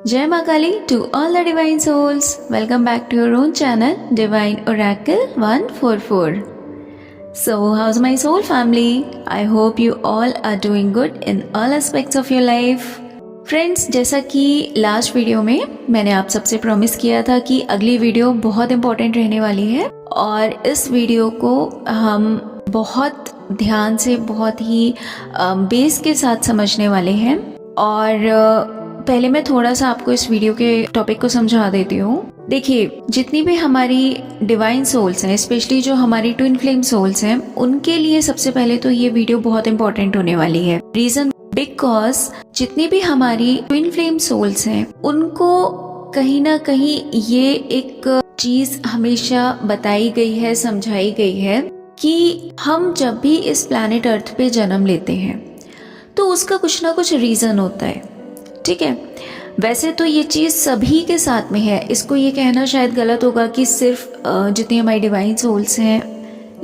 Jai Ma Kali to all the divine souls. Welcome back to your own channel, Divine Oracle 144. So, how's my soul family? I hope you all are doing good in all aspects of your life. Friends, जैसा कि last video में मैंने आप सबसे promise किया था कि अगली वीडियो बहुत इम्पोर्टेंट रहने वाली है और इस वीडियो को हम बहुत ध्यान से बहुत ही बेस के साथ समझने वाले हैं। और पहले मैं थोड़ा सा आपको इस वीडियो के टॉपिक को समझा देती हूँ। देखिए, जितनी भी हमारी डिवाइन सोल्स हैं, स्पेशली जो हमारी ट्विन फ्लेम सोल्स हैं, उनके लिए सबसे पहले तो ये वीडियो बहुत इंपॉर्टेंट होने वाली है। रीजन बिकॉज जितनी भी हमारी ट्विन फ्लेम सोल्स हैं, उनको कहीं ना कहीं ये एक चीज हमेशा बताई गई है, समझाई गई है कि हम जब भी इस प्लैनेट अर्थ पे जन्म लेते हैं तो उसका कुछ ना कुछ रीजन होता है। ठीक है, वैसे तो ये चीज़ सभी के साथ में है। इसको ये कहना शायद गलत होगा कि सिर्फ जितनी हमारी डिवाइन सोल्स हैं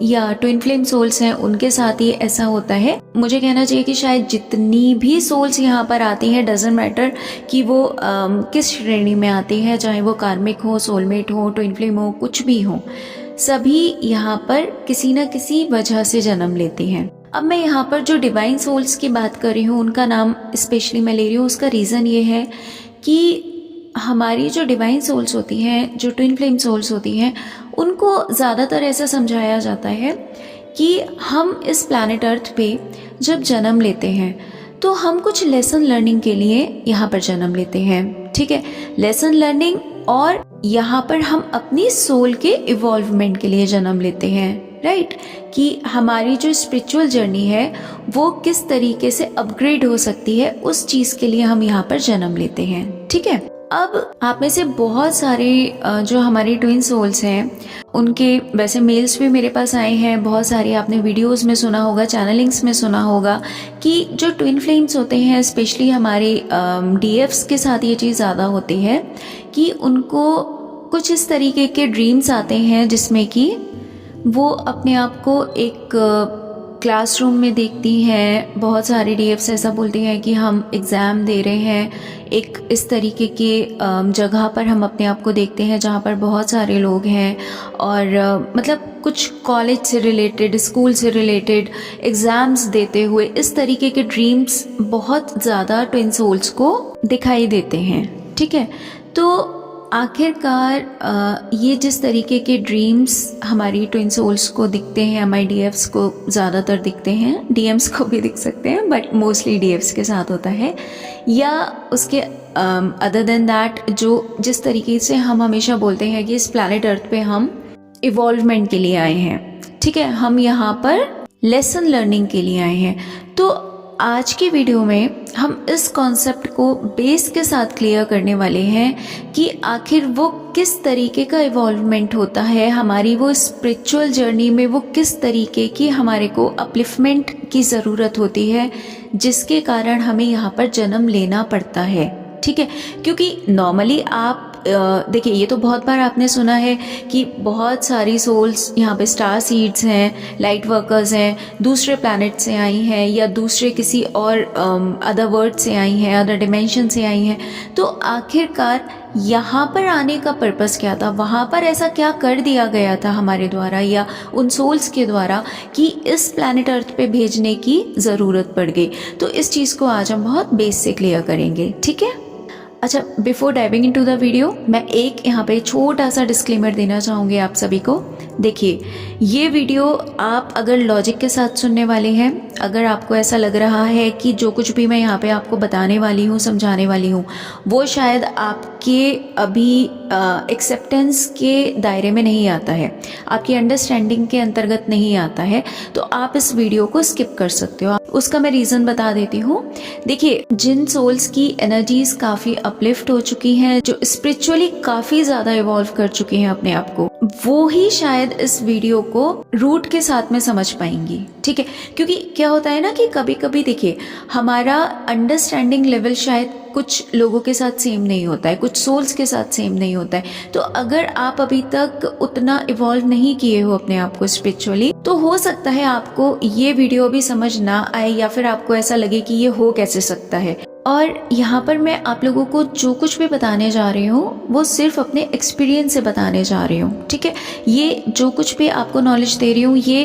या ट्विन फ्लेम सोल्स हैं उनके साथ ही ऐसा होता है। मुझे कहना चाहिए कि शायद जितनी भी सोल्स यहाँ पर आती हैं, डजेंट मैटर कि वो किस श्रेणी में आती है, चाहे वो कार्मिक हो, सोलमेट हो, ट्विन फ्लेम हो, कुछ भी हो, सभी यहाँ पर किसी न किसी वजह से जन्म लेती हैं। अब मैं यहाँ पर जो डिवाइन सोल्स की बात कर रही हूँ, उनका नाम स्पेशली मैं ले रही हूँ। उसका रीज़न ये है कि हमारी जो डिवाइन सोल्स होती हैं, जो ट्विन फ्लेम सोल्स होती हैं, उनको ज़्यादातर ऐसा समझाया जाता है कि हम इस प्लैनेट अर्थ पे जब जन्म लेते हैं तो हम कुछ लेसन लर्निंग के लिए यहाँ पर जन्म लेते हैं। ठीक है, लेसन लर्निंग, और यहाँ पर हम अपनी सोल के इवॉल्वमेंट के लिए जन्म लेते हैं। राइट, कि हमारी जो स्पिरिचुअल जर्नी है वो किस तरीके से अपग्रेड हो सकती है, उस चीज के लिए हम यहाँ पर जन्म लेते हैं। ठीक है, अब आप में से बहुत सारे जो हमारी ट्विन सोल्स हैं, उनके वैसे मेल्स भी मेरे पास आए हैं। बहुत सारी आपने वीडियोस में सुना होगा, चैनलिंग्स में सुना होगा कि जो ट्विन फ्लेम्स होते हैं, स्पेशली हमारे डीएफ्स के साथ ये चीज़ ज़्यादा होती है कि उनको कुछ इस तरीके के ड्रीम्स आते हैं जिसमें कि वो अपने आप को एक क्लासरूम में देखती हैं। बहुत सारे डीएफ्स ऐसा बोलती हैं कि हम एग्ज़ाम दे रहे हैं, एक इस तरीके के जगह पर हम अपने आप को देखते हैं जहाँ पर बहुत सारे लोग हैं, और मतलब कुछ कॉलेज से रिलेटेड, स्कूल से रिलेटेड एग्ज़ाम्स देते हुए इस तरीके के ड्रीम्स बहुत ज़्यादा ट्विन सोल्स को दिखाई देते हैं। ठीक है, तो आखिरकार ये जिस तरीके के ड्रीम्स हमारी ट्विन सोल्स को दिखते हैं, हमारे डीएफ्स को ज़्यादातर दिखते हैं, डीएम्स को भी दिख सकते हैं बट मोस्टली डीएफ्स के साथ होता है, या उसके अदर देन दैट जो जिस तरीके से हम हमेशा बोलते हैं कि इस प्लैनेट अर्थ पे हम इवॉल्वमेंट के लिए आए हैं। ठीक है, हम यहाँ पर लेसन लर्निंग के लिए आए हैं। तो आज की वीडियो में हम इस कॉन्सेप्ट को बेस के साथ क्लियर करने वाले हैं कि आखिर वो किस तरीके का इवॉल्वमेंट होता है, हमारी वो स्पिरिचुअल जर्नी में वो किस तरीके की हमारे को अपलिफ्टमेंट की ज़रूरत होती है, जिसके कारण हमें यहाँ पर जन्म लेना पड़ता है। ठीक है, क्योंकि नॉर्मली आप देखिए, ये तो बहुत बार आपने सुना है कि बहुत सारी सोल्स यहाँ पे स्टार सीड्स हैं, लाइट वर्कर्स हैं, दूसरे प्लैनेट से आई हैं या दूसरे किसी और अदर वर्ल्ड से आई हैं, अदर डिमेंशन से आई हैं। तो आखिरकार यहाँ पर आने का पर्पस क्या था, वहाँ पर ऐसा क्या कर दिया गया था हमारे द्वारा या उन सोल्स के द्वारा कि इस प्लैनेट अर्थ पे भेजने की ज़रूरत पड़ गई। तो इस चीज़ को आज हम बहुत बेस से क्लियर करेंगे। ठीक है, अच्छा, before diving into the video, मैं एक यहाँ पे छोटा सा डिस्क्लेमर देना चाहूँगी आप सभी को। देखिए, ये वीडियो आप अगर लॉजिक के साथ सुनने वाले हैं, अगर आपको ऐसा लग रहा है कि जो कुछ भी मैं यहाँ पे आपको बताने वाली हूँ, समझाने वाली हूँ, वो शायद आपके अभी एक्सेप्टेंस के दायरे में नहीं आता है, आपकी अंडरस्टैंडिंग के अंतर्गत नहीं आता है, तो आप इस वीडियो को स्किप कर सकते हो। उसका मैं रीज़न बता देती हूँ। देखिए, जिन सोल्स की एनर्जीज काफ़ी अपलिफ्ट हो चुकी हैं, जो स्पिरिचुअली काफ़ी ज़्यादा इवॉल्व कर चुकी हैं अपने आप को, वो ही शायद इस वीडियो को रूट के साथ में समझ पाएंगी। ठीक है, क्योंकि क्या होता है ना कि कभी कभी देखिए, हमारा अंडरस्टैंडिंग लेवल शायद कुछ लोगों के साथ सेम नहीं होता है, कुछ सोल्स के साथ सेम नहीं होता है। तो अगर आप अभी तक उतना इवॉल्व नहीं किए हो अपने आप को स्पिरिचुअली, तो हो सकता है आपको ये वीडियो भी समझ ना आए, या फिर आपको ऐसा लगे कि ये हो कैसे सकता है। और यहाँ पर मैं आप लोगों को जो कुछ भी बताने जा रही हूँ वो सिर्फ अपने एक्सपीरियंस से बताने जा रही हूँ, ठीक है। ये जो कुछ भी आपको नॉलेज दे रही हूँ ये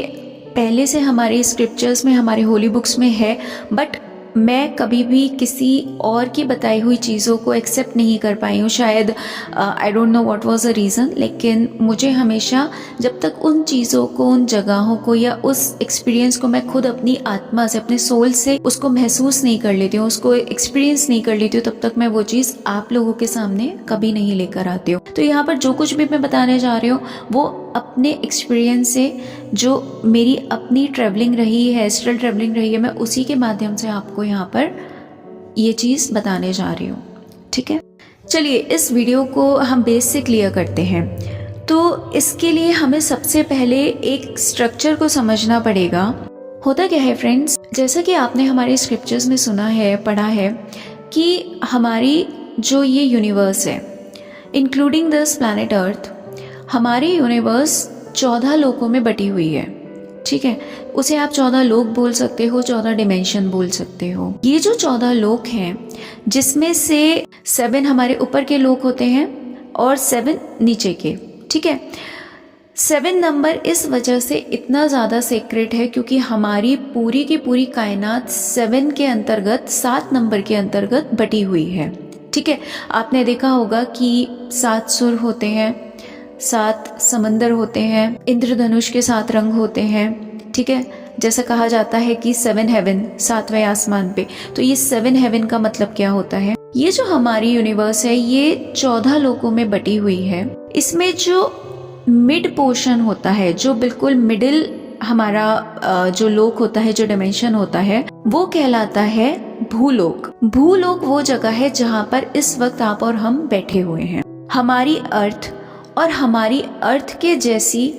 पहले से हमारे स्क्रिप्चर्स में, हमारे होली बुक्स में है, बट मैं कभी भी किसी और की बताई हुई चीज़ों को एक्सेप्ट नहीं कर पाई हूँ। शायद I don't know what was the reason, लेकिन मुझे हमेशा जब तक उन चीज़ों को, उन जगहों को या उस एक्सपीरियंस को मैं खुद अपनी आत्मा से, अपने सोल से उसको महसूस नहीं कर लेती हूँ, उसको एक्सपीरियंस नहीं कर लेती हूँ, तब तक मैं वो चीज़ आप लोगों के सामने कभी नहीं लेकर आती हूँ। तो यहाँ पर जो कुछ भी मैं बताने जा रही हूँ वो अपने एक्सपीरियंस से, जो मेरी अपनी ट्रैवलिंग रही है, एस्ट्रल ट्रैवलिंग रही है, मैं उसी के माध्यम से आपको यहाँ पर ये चीज़ बताने जा रही हूँ, ठीक है। चलिए इस वीडियो को हम बेस से क्लियर करते हैं। तो इसके लिए हमें सबसे पहले एक स्ट्रक्चर को समझना पड़ेगा। होता क्या है फ्रेंड्स, जैसा कि आपने हमारे स्क्रिप्चर्स में सुना है, पढ़ा है कि हमारी जो ये यूनिवर्स है, इंक्लूडिंग दिस प्लैनेट अर्थ, हमारी यूनिवर्स 14 लोकों में बटी हुई है, ठीक है। उसे आप 14 लोक बोल सकते हो, 14 डिमेंशन बोल सकते हो। ये जो 14 लोक हैं, जिसमें से 7 हमारे ऊपर के लोक होते हैं और 7 नीचे के, ठीक है। 7 नंबर इस वजह से इतना ज़्यादा सीक्रेट है क्योंकि हमारी पूरी की पूरी कायनात 7 के अंतर्गत, 7 नंबर के अंतर्गत बटी हुई है, ठीक है। आपने देखा होगा कि 7 सुर होते हैं, 7 समंदर होते हैं, इंद्रधनुष के 7 रंग होते हैं, ठीक है। जैसा कहा जाता है कि 7 हेवन, 7वें आसमान पे। तो ये 7 हेवन का मतलब क्या होता है? ये जो हमारी यूनिवर्स है ये 14 लोकों में बटी हुई है। इसमें जो मिड पोर्शन होता है, जो बिल्कुल मिडिल हमारा जो लोक होता है, जो डिमेंशन होता है, वो कहलाता है भूलोक। भूलोक वो जगह है जहाँ पर इस वक्त आप और हम बैठे हुए हैं। हमारी अर्थ और हमारी अर्थ के जैसी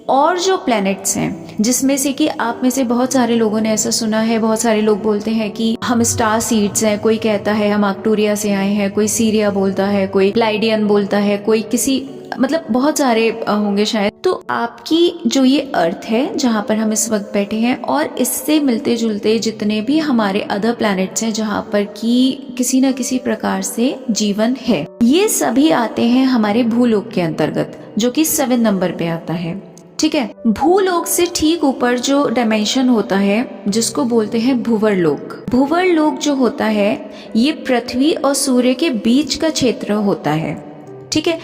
और जो प्लैनेट्स हैं, जिसमें से कि आप में से बहुत सारे लोगों ने ऐसा सुना है, बहुत सारे लोग बोलते हैं कि हम स्टार सीड्स हैं, कोई कहता है हम आर्क्टूरिया से आए हैं, कोई सीरिया बोलता है, कोई प्लाइडियन बोलता है, कोई किसी, मतलब बहुत सारे होंगे शायद। तो आपकी जो ये अर्थ है जहाँ पर हम इस वक्त बैठे हैं और इससे मिलते जुलते जितने भी हमारे अदर प्लैनेट्स हैं जहाँ पर कि किसी न किसी प्रकार से जीवन है, ये सभी आते हैं हमारे भूलोक के अंतर्गत, जो कि 7 नंबर पे आता है, ठीक है। भूलोक से ठीक ऊपर जो डायमेंशन होता है जिसको बोलते हैं भूवर लोक। भूवर लोक जो होता है ये पृथ्वी और सूर्य के बीच का क्षेत्र होता है, ठीक है।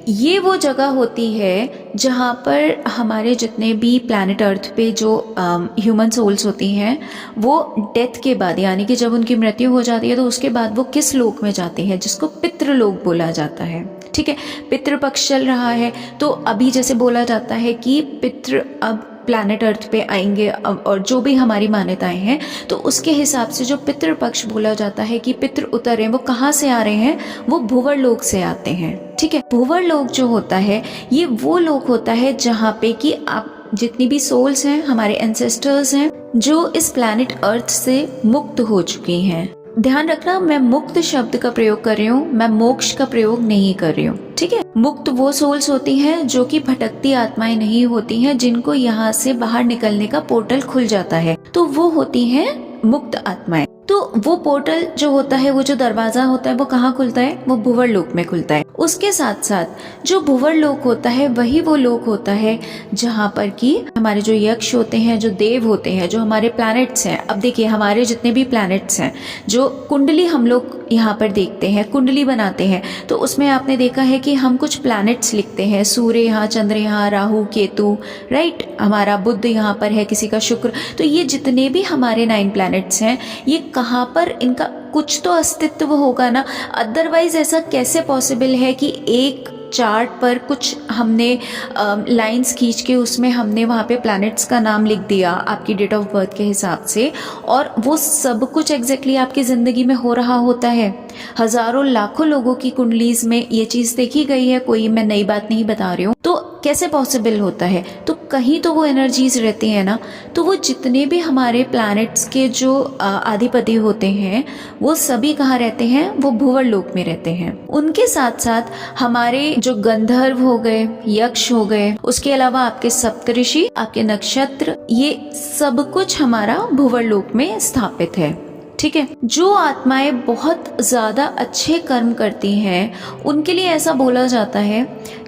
ये वो जगह होती है जहाँ पर हमारे जितने भी प्लैनेट अर्थ पे जो ह्यूमन सोल्स होती हैं वो डेथ के बाद, यानी कि जब उनकी मृत्यु हो जाती है तो उसके बाद वो किस लोक में जाते हैं, जिसको पितृलोक बोला जाता है, ठीक है। पितृपक्ष चल रहा है तो अभी जैसे बोला जाता है कि पितृ अब प्लैनेट अर्थ पे आएंगे, और जो भी हमारी मान्यताएं हैं तो उसके हिसाब से जो पितृपक्ष बोला जाता है कि पितृ उतर रहे हैं, वो कहाँ से आ रहे हैं, वो भूवर लोक से आते हैं, ठीक है। भूवर लोक जो होता है ये वो लोक होता है जहाँ पे कि आप जितनी भी सोल्स हैं, हमारे एंसेस्टर्स हैं, जो इस प्लैनेट अर्थ से मुक्त हो चुकी हैं। ध्यान रखना, मैं मुक्त शब्द का प्रयोग कर रही हूँ, मैं मोक्ष का प्रयोग नहीं कर रही हूँ, ठीक है। मुक्त वो सोल्स होती हैं जो कि भटकती आत्माएं नहीं होती हैं, जिनको यहाँ से बाहर निकलने का पोर्टल खुल जाता है, तो वो होती हैं मुक्त आत्माएं। तो वो पोर्टल जो होता है, वो जो दरवाजा होता है, वो कहाँ खुलता है, वो भूवर लोक में खुलता है। उसके साथ साथ जो भूवर लोक होता है वही वो लोक होता है जहाँ पर कि हमारे जो यक्ष होते हैं, जो देव होते हैं, जो हमारे प्लैनेट्स हैं। अब देखिए हमारे जितने भी प्लैनेट्स हैं, जो कुंडली हम लोग यहाँ पर देखते हैं, कुंडली बनाते हैं, तो उसमें आपने देखा है कि हम कुछ प्लैनेट्स लिखते हैं, सूर्य यहाँ, चंद्र यहाँ, राहु, केतु, राइट, हमारा बुध यहाँ पर है, किसी का शुक्र। तो ये जितने भी हमारे 9 प्लैनेट्स हैं, ये कहाँ पर इनका कुछ तो अस्तित्व होगा ना, अदरवाइज ऐसा कैसे पॉसिबल है कि एक चार्ट पर कुछ हमने लाइंस खींच के उसमें हमने वहाँ पे प्लैनेट्स का नाम लिख दिया आपकी डेट ऑफ बर्थ के हिसाब से, और वो सब कुछ एग्जैक्टली आपकी ज़िंदगी में हो रहा होता है। हजारों लाखों लोगों की कुंडलीज में ये चीज़ देखी गई है, कोई मैं नई बात नहीं बता रही हूँ। तो कैसे पॉसिबल होता है? तो कहीं तो वो एनर्जीज रहती हैं ना, तो वो जितने भी हमारे प्लैनेट्स के जो अधिपति होते हैं वो सभी कहाँ रहते हैं, वो भूवर लोक में रहते हैं। उनके साथ साथ हमारे जो गंधर्व हो गए, यक्ष हो गए, उसके अलावा आपके सप्तऋषि, आपके नक्षत्र, ये सब कुछ हमारा भूवर लोक में स्थापित है, ठीक है। जो आत्माएं बहुत ज़्यादा अच्छे कर्म करती हैं उनके लिए ऐसा बोला जाता है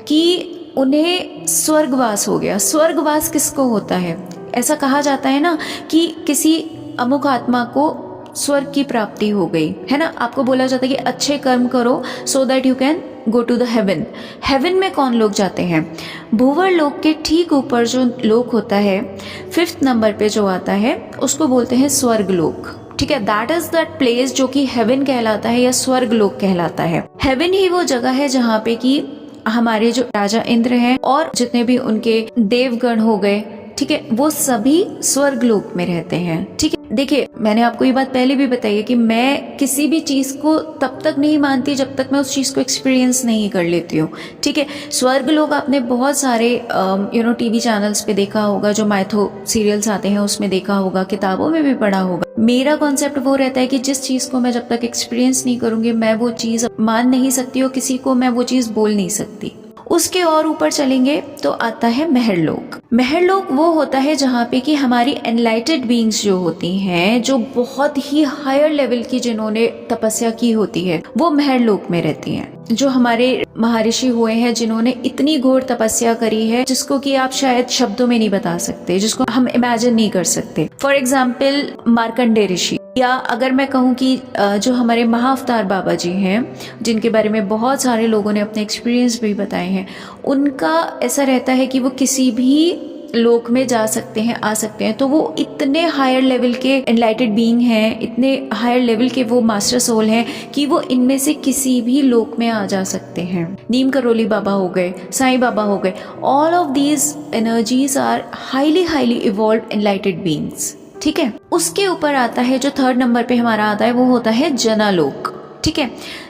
कि उन्हें स्वर्गवास हो गया। स्वर्गवास किसको होता है? ऐसा कहा जाता है ना कि किसी अमुक आत्मा को स्वर्ग की प्राप्ति हो गई है ना। आपको बोला जाता है कि अच्छे कर्म करो so that you can go to the heaven. Heaven में कौन लोग जाते हैं? भूवर लोक के ठीक ऊपर जो लोक होता है 5th नंबर पे जो आता है उसको बोलते हैं स्वर्ग लोक। ठीक है, दैट इज दैट प्लेस जो कि हेवन कहलाता है या स्वर्ग लोक कहलाता है। हेवन ही वो जगह है जहाँ पे कि हमारे जो राजा इंद्र हैं और जितने भी उनके देवगण हो गए, ठीक है, वो सभी स्वर्ग लोक में रहते हैं। ठीक है, देखिए मैंने आपको ये बात पहले भी बताई है कि मैं किसी भी चीज को तब तक नहीं मानती जब तक मैं उस चीज को एक्सपीरियंस नहीं कर लेती हूँ। ठीक है, स्वर्ग लोक आपने बहुत सारे टीवी चैनल्स पे देखा होगा, जो माइथो सीरियल्स आते हैं उसमें देखा होगा, किताबों में भी पढ़ा होगा। मेरा कॉन्सेप्ट वो रहता है कि जिस चीज को मैं जब तक एक्सपीरियंस नहीं करूंगी मैं वो चीज मान नहीं सकती और किसी को मैं वो चीज बोल नहीं सकती। उसके और ऊपर चलेंगे तो आता है महरलोक। महरलोक वो होता है जहाँ पे कि हमारी एनलाइटेड बीइंग्स जो होती हैं, जो बहुत ही हायर लेवल की जिन्होंने तपस्या की होती है, वो महरलोक में रहती हैं। जो हमारे महर्षि हुए हैं जिन्होंने इतनी घोर तपस्या करी है जिसको कि आप शायद शब्दों में नहीं बता सकते, जिसको हम इमेजिन नहीं कर सकते। फॉर एग्जाम्पल मार्कंडेय ऋषि, या अगर मैं कहूँ कि जो हमारे महाअवतार बाबा जी हैं जिनके बारे में बहुत सारे लोगों ने अपने एक्सपीरियंस भी बताए हैं, उनका ऐसा रहता है कि वो किसी भी लोक में जा सकते हैं, आ सकते हैं। तो वो इतने हायर लेवल के एनलाइटेड बीइंग हैं, इतने हायर लेवल के वो मास्टर सोल हैं कि वो इनमें से किसी भी लोक में आ जा सकते हैं। नीम करोली बाबा हो गए, साईं बाबा हो गए, all of these energies are highly evolved enlightened beings. ठीक है, उसके ऊपर आता है जो 3rd नंबर पे हमारा आता है, वो होता है जनालोक। ठीक है,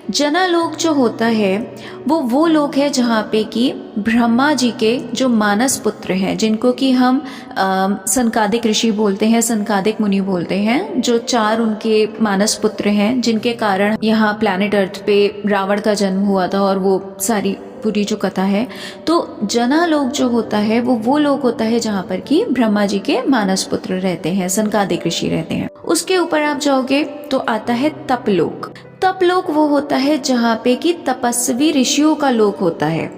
जनालोक जो होता है वो लोक है जहाँ पे कि ब्रह्मा जी के जो मानस पुत्र हैं, जिनको कि हम सनकादिक ऋषि बोलते हैं, सनकादिक मुनि बोलते हैं, जो 4 उनके मानस पुत्र हैं जिनके कारण यहाँ प्लैनेट अर्थ पे रावण का जन्म हुआ था और वो सारी पूरी जो कथा है। तो जनालोक जो होता है वो लोक होता है जहाँ पर कि ब्रह्मा जी के मानस पुत्र रहते हैं, सनकादिक ऋषि रहते हैं। उसके ऊपर आप जाओगे तो आता है तपलोक। तपलोक वो होता है जहाँ पे कि तपस्वी ऋषियों का लोक होता है।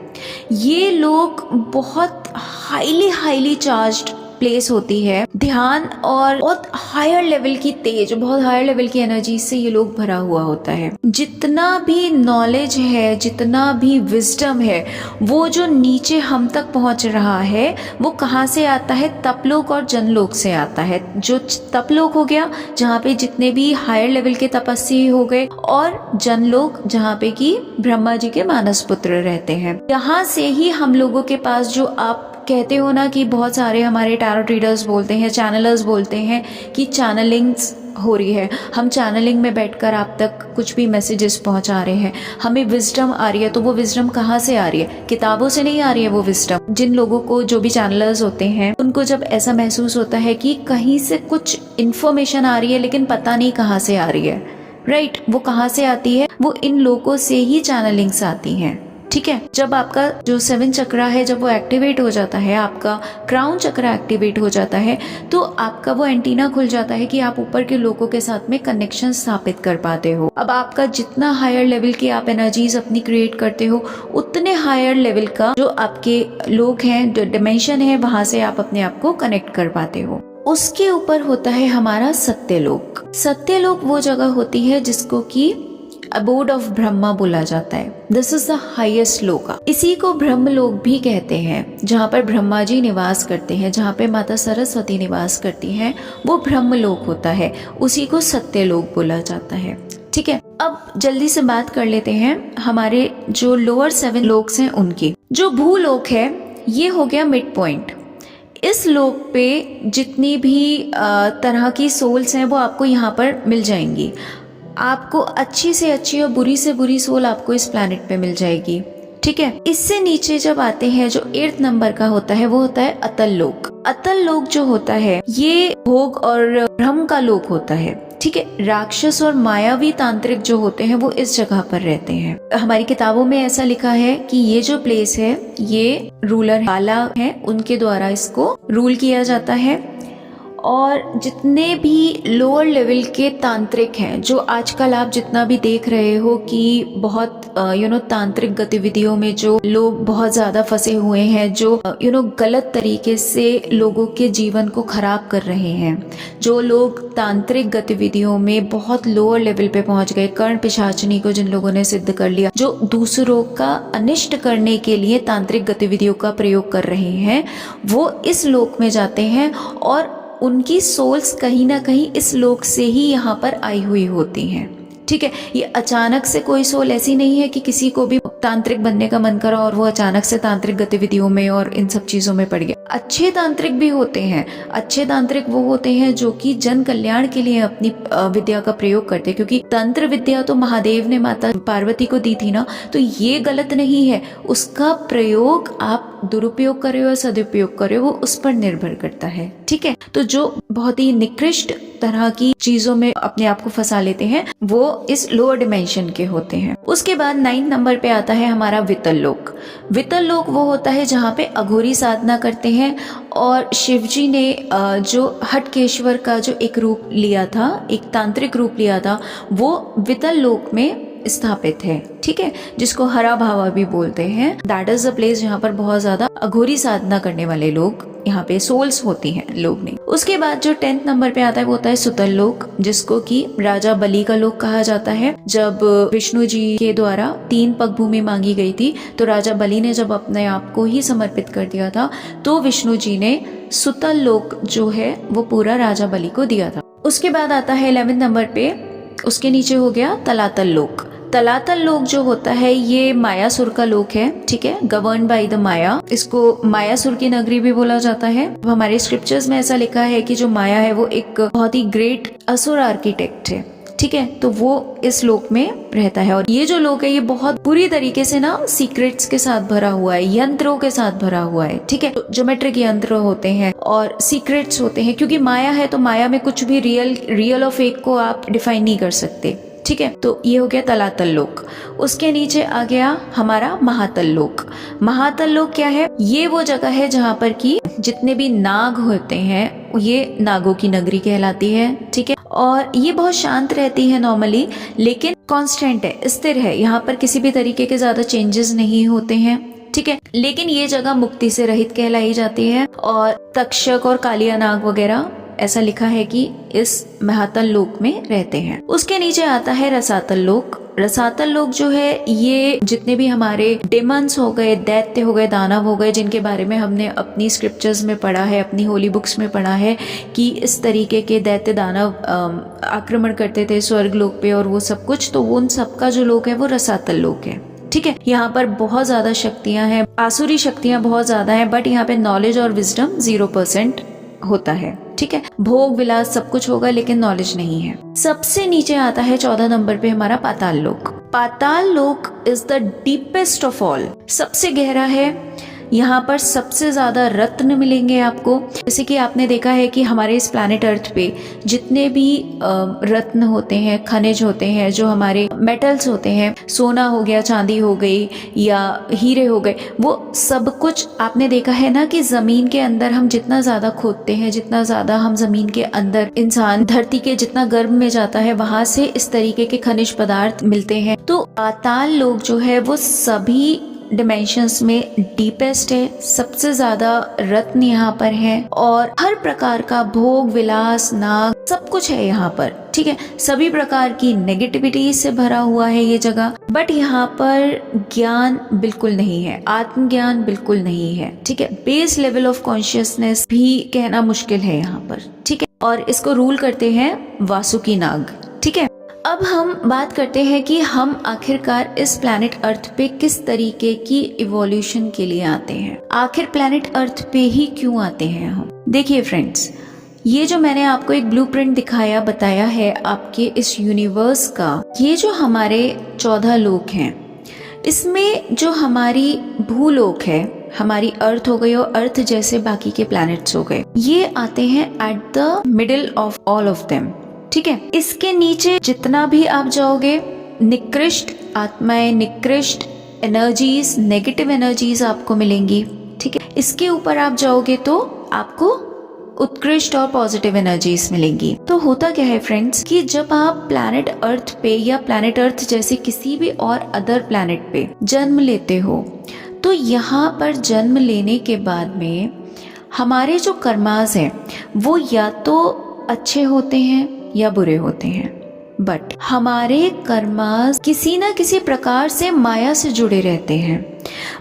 ये लोक बहुत हाईली चार्ज्ड प्लेस होती है, ध्यान और बहुत हायर लेवल की तेज, बहुत हायर लेवल की एनर्जी से ये लोग भरा हुआ होता है। जितना भी नॉलेज है, जितना भी विजडम है, वो जो नीचे हम तक पहुंच रहा है वो कहाँ से आता है? तपलोक और जनलोक से आता है। जो तपलोक हो गया जहाँ पे जितने भी हायर लेवल के तपस्वी हो गए, और जनलोक जहाँ पे कि ब्रह्मा जी के मानस पुत्र रहते हैं। यहाँ से ही हम लोगों के पास जो आप कहते हो ना कि बहुत सारे हमारे टैरो रीडर्स बोलते हैं, चैनलर्स बोलते हैं कि चैनलिंग्स हो रही है, हम चैनलिंग में बैठकर आप तक कुछ भी मैसेजेस पहुंचा रहे हैं, हमें विजडम आ रही है। तो वो विजडम कहाँ से आ रही है? किताबों से नहीं आ रही है वो विजडम। जिन लोगों को, जो भी चैनलर्स होते हैं, उनको जब ऐसा महसूस होता है कि कहीं से कुछ इन्फॉर्मेशन आ रही है लेकिन पता नहीं कहाँ से आ रही है, राइट, वो कहाँ से आती है? वो इन लोगों से ही चैनलिंग्स आती हैं। ठीक है, जब आपका जो 7 चक्रा है जब वो एक्टिवेट हो जाता है, आपका क्राउन चक्रा एक्टिवेट हो जाता है, तो आपका वो एंटीना खुल जाता है कि आप ऊपर के लोगों के साथ में कनेक्शन स्थापित कर पाते हो। अब आपका जितना हायर लेवल की आप एनर्जीज अपनी क्रिएट करते हो, उतने हायर लेवल का जो आपके लोग हैं, जो डिमेंशन है, वहां से आप अपने आप को कनेक्ट कर पाते हो। उसके ऊपर होता है हमारा सत्यलोक। सत्यलोक वो जगह होती है जिसको कि अबोर्ड ऑफ ब्रह्मा बोला जाता है। दिस इज द हाईएस्ट लोका। इसी को ब्रह्मलोक भी कहते हैं, जहाँ पर ब्रह्मा जी निवास करते हैं, जहाँ पे माता सरस्वती निवास करती हैं, वो ब्रह्मलोक होता है। उसी को सत्यलोक बोला जाता है। ठीक है, अब जल्दी से बात कर लेते हैं हमारे जो लोअर 7 लोक्स हैं उनकी। जो भूलोक है ये हो गया मिड पॉइंट। इस लोक पे जितनी भी तरह की सोल्स हैं वो आपको यहाँ पर मिल जाएंगी। आपको अच्छी से अच्छी और बुरी से बुरी सोल आपको इस प्लैनेट पे मिल जाएगी। ठीक है, इससे नीचे जब आते हैं जो 8th नंबर का होता है वो होता है अतल लोक। अतल लोक जो होता है ये भोग और भ्रम का लोक होता है। ठीक है, राक्षस और मायावी तांत्रिक जो होते हैं वो इस जगह पर रहते हैं। हमारी किताबों में ऐसा लिखा है कि ये जो प्लेस है ये रूलर बाला है, उनके द्वारा इसको रूल किया जाता है। और जितने भी लोअर लेवल के तांत्रिक हैं, जो आजकल आप जितना भी देख रहे हो कि बहुत तांत्रिक गतिविधियों में जो लोग बहुत ज़्यादा फंसे हुए हैं, जो गलत तरीके से लोगों के जीवन को खराब कर रहे हैं, जो लोग तांत्रिक गतिविधियों में बहुत लोअर लेवल पे पहुंच गए, कर्ण पिशाचनी को जिन लोगों ने सिद्ध कर लिया, जो दूसरों का अनिष्ट करने के लिए तांत्रिक गतिविधियों का प्रयोग कर रहे हैं, वो इस लोक में जाते हैं और उनकी सोल्स कहीं ना कहीं इस लोक से ही यहाँ पर आई हुई होती हैं। ठीक है, ये अचानक से कोई सोल ऐसी नहीं है कि किसी को भी तांत्रिक बनने का मन करा और वो अचानक से तांत्रिक गतिविधियों में और इन सब चीजों में पड़ गया। अच्छे तांत्रिक भी होते हैं, अच्छे तांत्रिक वो होते हैं जो कि जन कल्याण के लिए अपनी विद्या का प्रयोग करते हैं, क्योंकि तंत्र विद्या तो महादेव ने माता पार्वती को दी थी ना, तो ये गलत नहीं है। उसका प्रयोग आप दुरुपयोग करे हो या सदुपयोग करे हो, वो उस पर निर्भर करता है। ठीक है, तो जो बहुत ही निकृष्ट तरह की चीजों में अपने आप को फंसा लेते हैं, वो इस लोअर डिमेंशन के होते हैं। उसके बाद 9 नंबर पे आता है हमारा वितल लोक। वितल लोक वो होता है जहाँ पे अघोरी साधना करते हैं और शिवजी ने जो हटकेश्वर का जो एक रूप लिया था, एक तांत्रिक रूप लिया था, वो वितल लोक में स्थापित है। ठीक है, जिसको हरा भावा भी बोलते हैं। दैट इज द प्लेस जहाँ पर बहुत ज्यादा अघोरी साधना करने वाले लोग, यहाँ पे सोल्स होती हैं, लोग नहीं। उसके बाद जो 10 नंबर पे आता है वो होता है सुतल लोक, जिसको कि राजा बलि का लोक कहा जाता है। जब विष्णु जी के द्वारा 3 पग भूमि मांगी गई थी, तो राजा बलि ने जब अपने आप को ही समर्पित कर दिया था, तो विष्णु जी ने सुतल लोक जो है वो पूरा राजा बलि को दिया था। उसके बाद आता है 11 नंबर पे, उसके नीचे हो गया तलातल लोक। तलातल लोक जो होता है ये मायासुर का लोक है। ठीक है, गवर्न बाय द माया, इसको मायासुर की नगरी भी बोला जाता है। हमारे स्क्रिप्चर्स में ऐसा लिखा है कि जो माया है वो एक बहुत ही ग्रेट असुर आर्किटेक्ट है। ठीक है, तो वो इस लोक में रहता है। और ये जो लोक है ये बहुत बुरी तरीके से ना सीक्रेट्स के साथ भरा हुआ है, यंत्रों के साथ भरा हुआ है। ठीक है, तो ज्योमेट्रिक यंत्र होते हैं और सीक्रेट्स होते हैं, क्योंकि माया है तो माया में कुछ भी रियल और फेक को आप डिफाइन नहीं कर सकते। ठीक है, तो ये हो गया तलातल लोक। उसके नीचे आ गया हमारा महातल लोक। महातल लोक क्या है? ये वो जगह है जहाँ पर कि जितने भी नाग होते हैं, ये नागों की नगरी कहलाती है। ठीक है, और ये बहुत शांत रहती है नॉर्मली, लेकिन कांस्टेंट है, स्थिर है। यहाँ पर किसी भी तरीके के ज्यादा चेंजेस नहीं होते हैं। ठीक है, लेकिन ये जगह मुक्ति से रहित कहलाई जाती है। और तक्षक और कालिया नाग वगैरह ऐसा लिखा है कि इस महातल लोक में रहते हैं। उसके नीचे आता है रसातल लोक। रसातल लोक जो है ये जितने भी हमारे डेमंस हो गए, दैत्य हो गए, दानव हो गए, जिनके बारे में हमने अपनी स्क्रिप्चर्स में पढ़ा है, अपनी होली बुक्स में पढ़ा है कि इस तरीके के दैत्य दानव आक्रमण करते थे स्वर्ग लोक पे और वो सब कुछ, तो उन सबका जो लोक है वो रसातल लोक है। ठीक है, यहाँ पर बहुत ज्यादा शक्तियां हैं, आसुरी शक्तियां बहुत ज्यादा हैं, बट यहाँ पे नॉलेज और विजडम 0% होता है। ठीक है, भोग विलास सब कुछ होगा लेकिन नॉलेज नहीं है। सबसे नीचे आता है 14 नंबर पे हमारा पाताल लोक। पाताल लोक is the deepest of all, सबसे गहरा है। यहाँ पर सबसे ज्यादा रत्न मिलेंगे आपको। जैसे कि आपने देखा है कि हमारे इस प्लैनेट अर्थ पे जितने भी रत्न होते हैं, खनिज होते हैं, जो हमारे मेटल्स होते हैं, सोना हो गया, चांदी हो गई या हीरे हो गए, वो सब कुछ आपने देखा है ना कि जमीन के अंदर हम जितना ज्यादा खोदते हैं, जितना ज्यादा हम जमीन के अंदर, इंसान धरती के जितना गर्भ में जाता है, वहां से इस तरीके के खनिज पदार्थ मिलते हैं। तो पाताल लोक जो है वो सभी डिमेंशंस में डीपेस्ट है, सबसे ज्यादा रत्न यहाँ पर है और हर प्रकार का भोग विलास, नाग, सब कुछ है यहाँ पर। ठीक है, सभी प्रकार की नेगेटिविटी से भरा हुआ है ये जगह, बट यहाँ पर ज्ञान बिल्कुल नहीं है, आत्मज्ञान बिल्कुल नहीं है। ठीक है, बेस लेवल ऑफ कॉन्शियसनेस भी कहना मुश्किल है यहाँ पर। ठीक है, और इसको रूल करते हैं वासुकी नाग। ठीक है, अब हम बात करते हैं कि हम आखिरकार इस प्लैनेट अर्थ पे किस तरीके की इवोल्यूशन के लिए आते हैं, आखिर प्लैनेट अर्थ पे ही क्यों आते हैं हम। देखिए फ्रेंड्स, ये जो मैंने आपको एक ब्लूप्रिंट दिखाया, बताया है आपके इस यूनिवर्स का, ये जो हमारे 14 लोक हैं, इसमें जो हमारी भूलोक है, हमारी अर्थ हो गई और अर्थ जैसे बाकी के प्लैनेट्स हो गए, ये आते हैं at the middle of all of them. ठीक है, इसके नीचे जितना भी आप जाओगे, निकृष्ट आत्माएं, निकृष्ट एनर्जीज, नेगेटिव एनर्जीज आपको मिलेंगी। ठीक है, इसके ऊपर आप जाओगे तो आपको उत्कृष्ट और पॉजिटिव एनर्जीज मिलेंगी। तो होता क्या है फ्रेंड्स कि जब आप प्लैनेट अर्थ पे या प्लैनेट अर्थ जैसे किसी भी और अदर प्लैनेट पे जन्म लेते हो, तो यहाँ पर जन्म लेने के बाद में हमारे जो कर्मास हैं वो या तो अच्छे होते हैं या बुरे होते हैं, बट हमारे कर्मास किसी न किसी प्रकार से माया से जुड़े रहते हैं।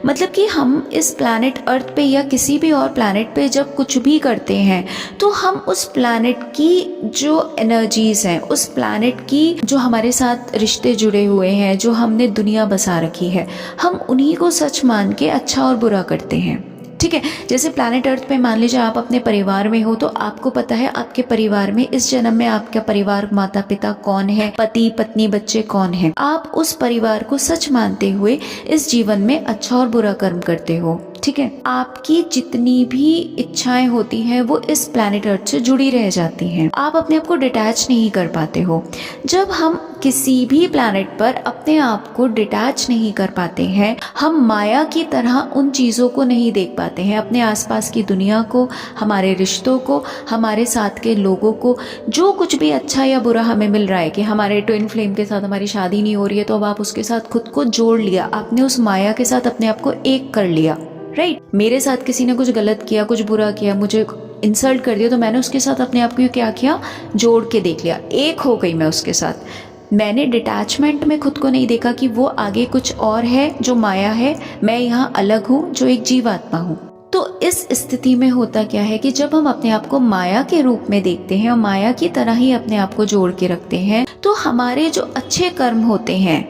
मतलब कि हम इस प्लैनेट अर्थ पे या किसी भी और प्लैनेट पे जब कुछ भी करते हैं तो हम उस प्लैनेट की जो एनर्जीज हैं, उस प्लैनेट की जो हमारे साथ रिश्ते जुड़े हुए हैं, जो हमने दुनिया बसा रखी है, हम उन्हीं को सच मान के अच्छा और बुरा करते हैं। ठीक है, जैसे प्लैनेट अर्थ पे मान लीजिए आप अपने परिवार में हो, तो आपको पता है आपके परिवार में इस जन्म में आपका परिवार, माता पिता कौन है, पति पत्नी बच्चे कौन है। आप उस परिवार को सच मानते हुए इस जीवन में अच्छा और बुरा कर्म करते हो। ठीक है, आपकी जितनी भी इच्छाएं होती हैं वो इस प्लैनेट अर्थ से जुड़ी रह जाती हैं। आप अपने आप को डिटैच नहीं कर पाते हो। जब हम किसी भी प्लैनेट पर अपने आप को डिटैच नहीं कर पाते हैं, हम माया की तरह उन चीज़ों को नहीं देख पाते हैं, अपने आसपास की दुनिया को, हमारे रिश्तों को, हमारे साथ के लोगों को, जो कुछ भी अच्छा या बुरा हमें मिल रहा है कि हमारे ट्विन फ्लेम के साथ हमारी शादी नहीं हो रही है, तो अब आप उसके साथ खुद को जोड़ लिया, आपने उस माया के साथ अपने आप को एक कर लिया। राइट, मेरे साथ किसी ने कुछ गलत किया, कुछ बुरा किया, मुझे इंसल्ट कर दिया, तो मैंने उसके साथ अपने आप को क्या किया, जोड़ के देख लिया, एक हो गई मैं उसके साथ। मैंने डिटैचमेंट में खुद को नहीं देखा कि वो आगे कुछ और है जो माया है, मैं यहाँ अलग हूँ जो एक जीवात्मा हूँ। तो इस स्थिति में होता क्या है कि जब हम अपने आप को माया के रूप में देखते हैं और माया की तरह ही अपने आप को जोड़ के रखते हैं, तो हमारे जो अच्छे कर्म होते हैं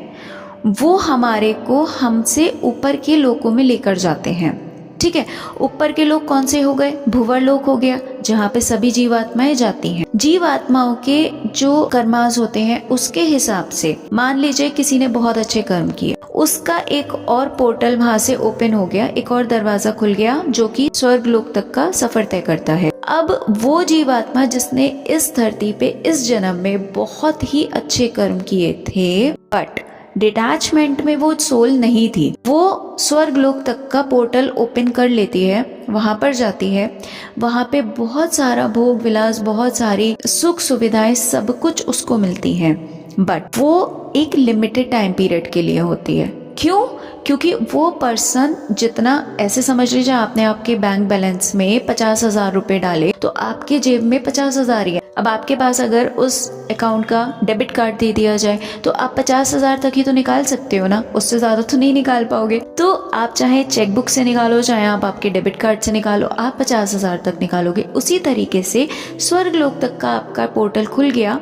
वो हमारे को हमसे ऊपर के लोकों में लेकर जाते हैं। ठीक है, ऊपर के लोग कौन से हो गए, भुवर लोक हो गया, जहाँ पे सभी जीवात्माएं जाती हैं। जीवात्माओं के जो कर्मास होते हैं उसके हिसाब से मान लीजिए किसी ने बहुत अच्छे कर्म किए, उसका एक और पोर्टल वहां से ओपन हो गया, एक और दरवाजा खुल गया जो कि स्वर्ग लोक तक का सफर तय करता है। अब वो जीवात्मा जिसने इस धरती पे इस जन्म में बहुत ही अच्छे कर्म किए थे, बट डिटैचमेंट में वो सोल नहीं थी, वो स्वर्ग लोक तक का पोर्टल ओपन कर लेती है, वहां पर जाती है, वहां पे बहुत सारा भोग विलास, बहुत सारी सुख सुविधाएं, सब कुछ उसको मिलती हैं, बट वो एक लिमिटेड टाइम पीरियड के लिए होती है। क्यों? क्योंकि वो पर्सन जितना, ऐसे समझ लीजिए आपने आपके बैंक बैलेंस में 50,000 रुपए डाले, तो आपके जेब में 50,000 ही है। अब आपके पास अगर उस अकाउंट का डेबिट कार्ड दे दिया जाए तो आप 50,000 तक ही तो निकाल सकते हो ना, उससे ज्यादा तो नहीं निकाल पाओगे। तो आप चाहे चेकबुक से निकालो, चाहे आप आपके डेबिट कार्ड से निकालो, आप 50,000 तक निकालोगे। उसी तरीके से स्वर्ग लोक तक का आपका पोर्टल खुल गया।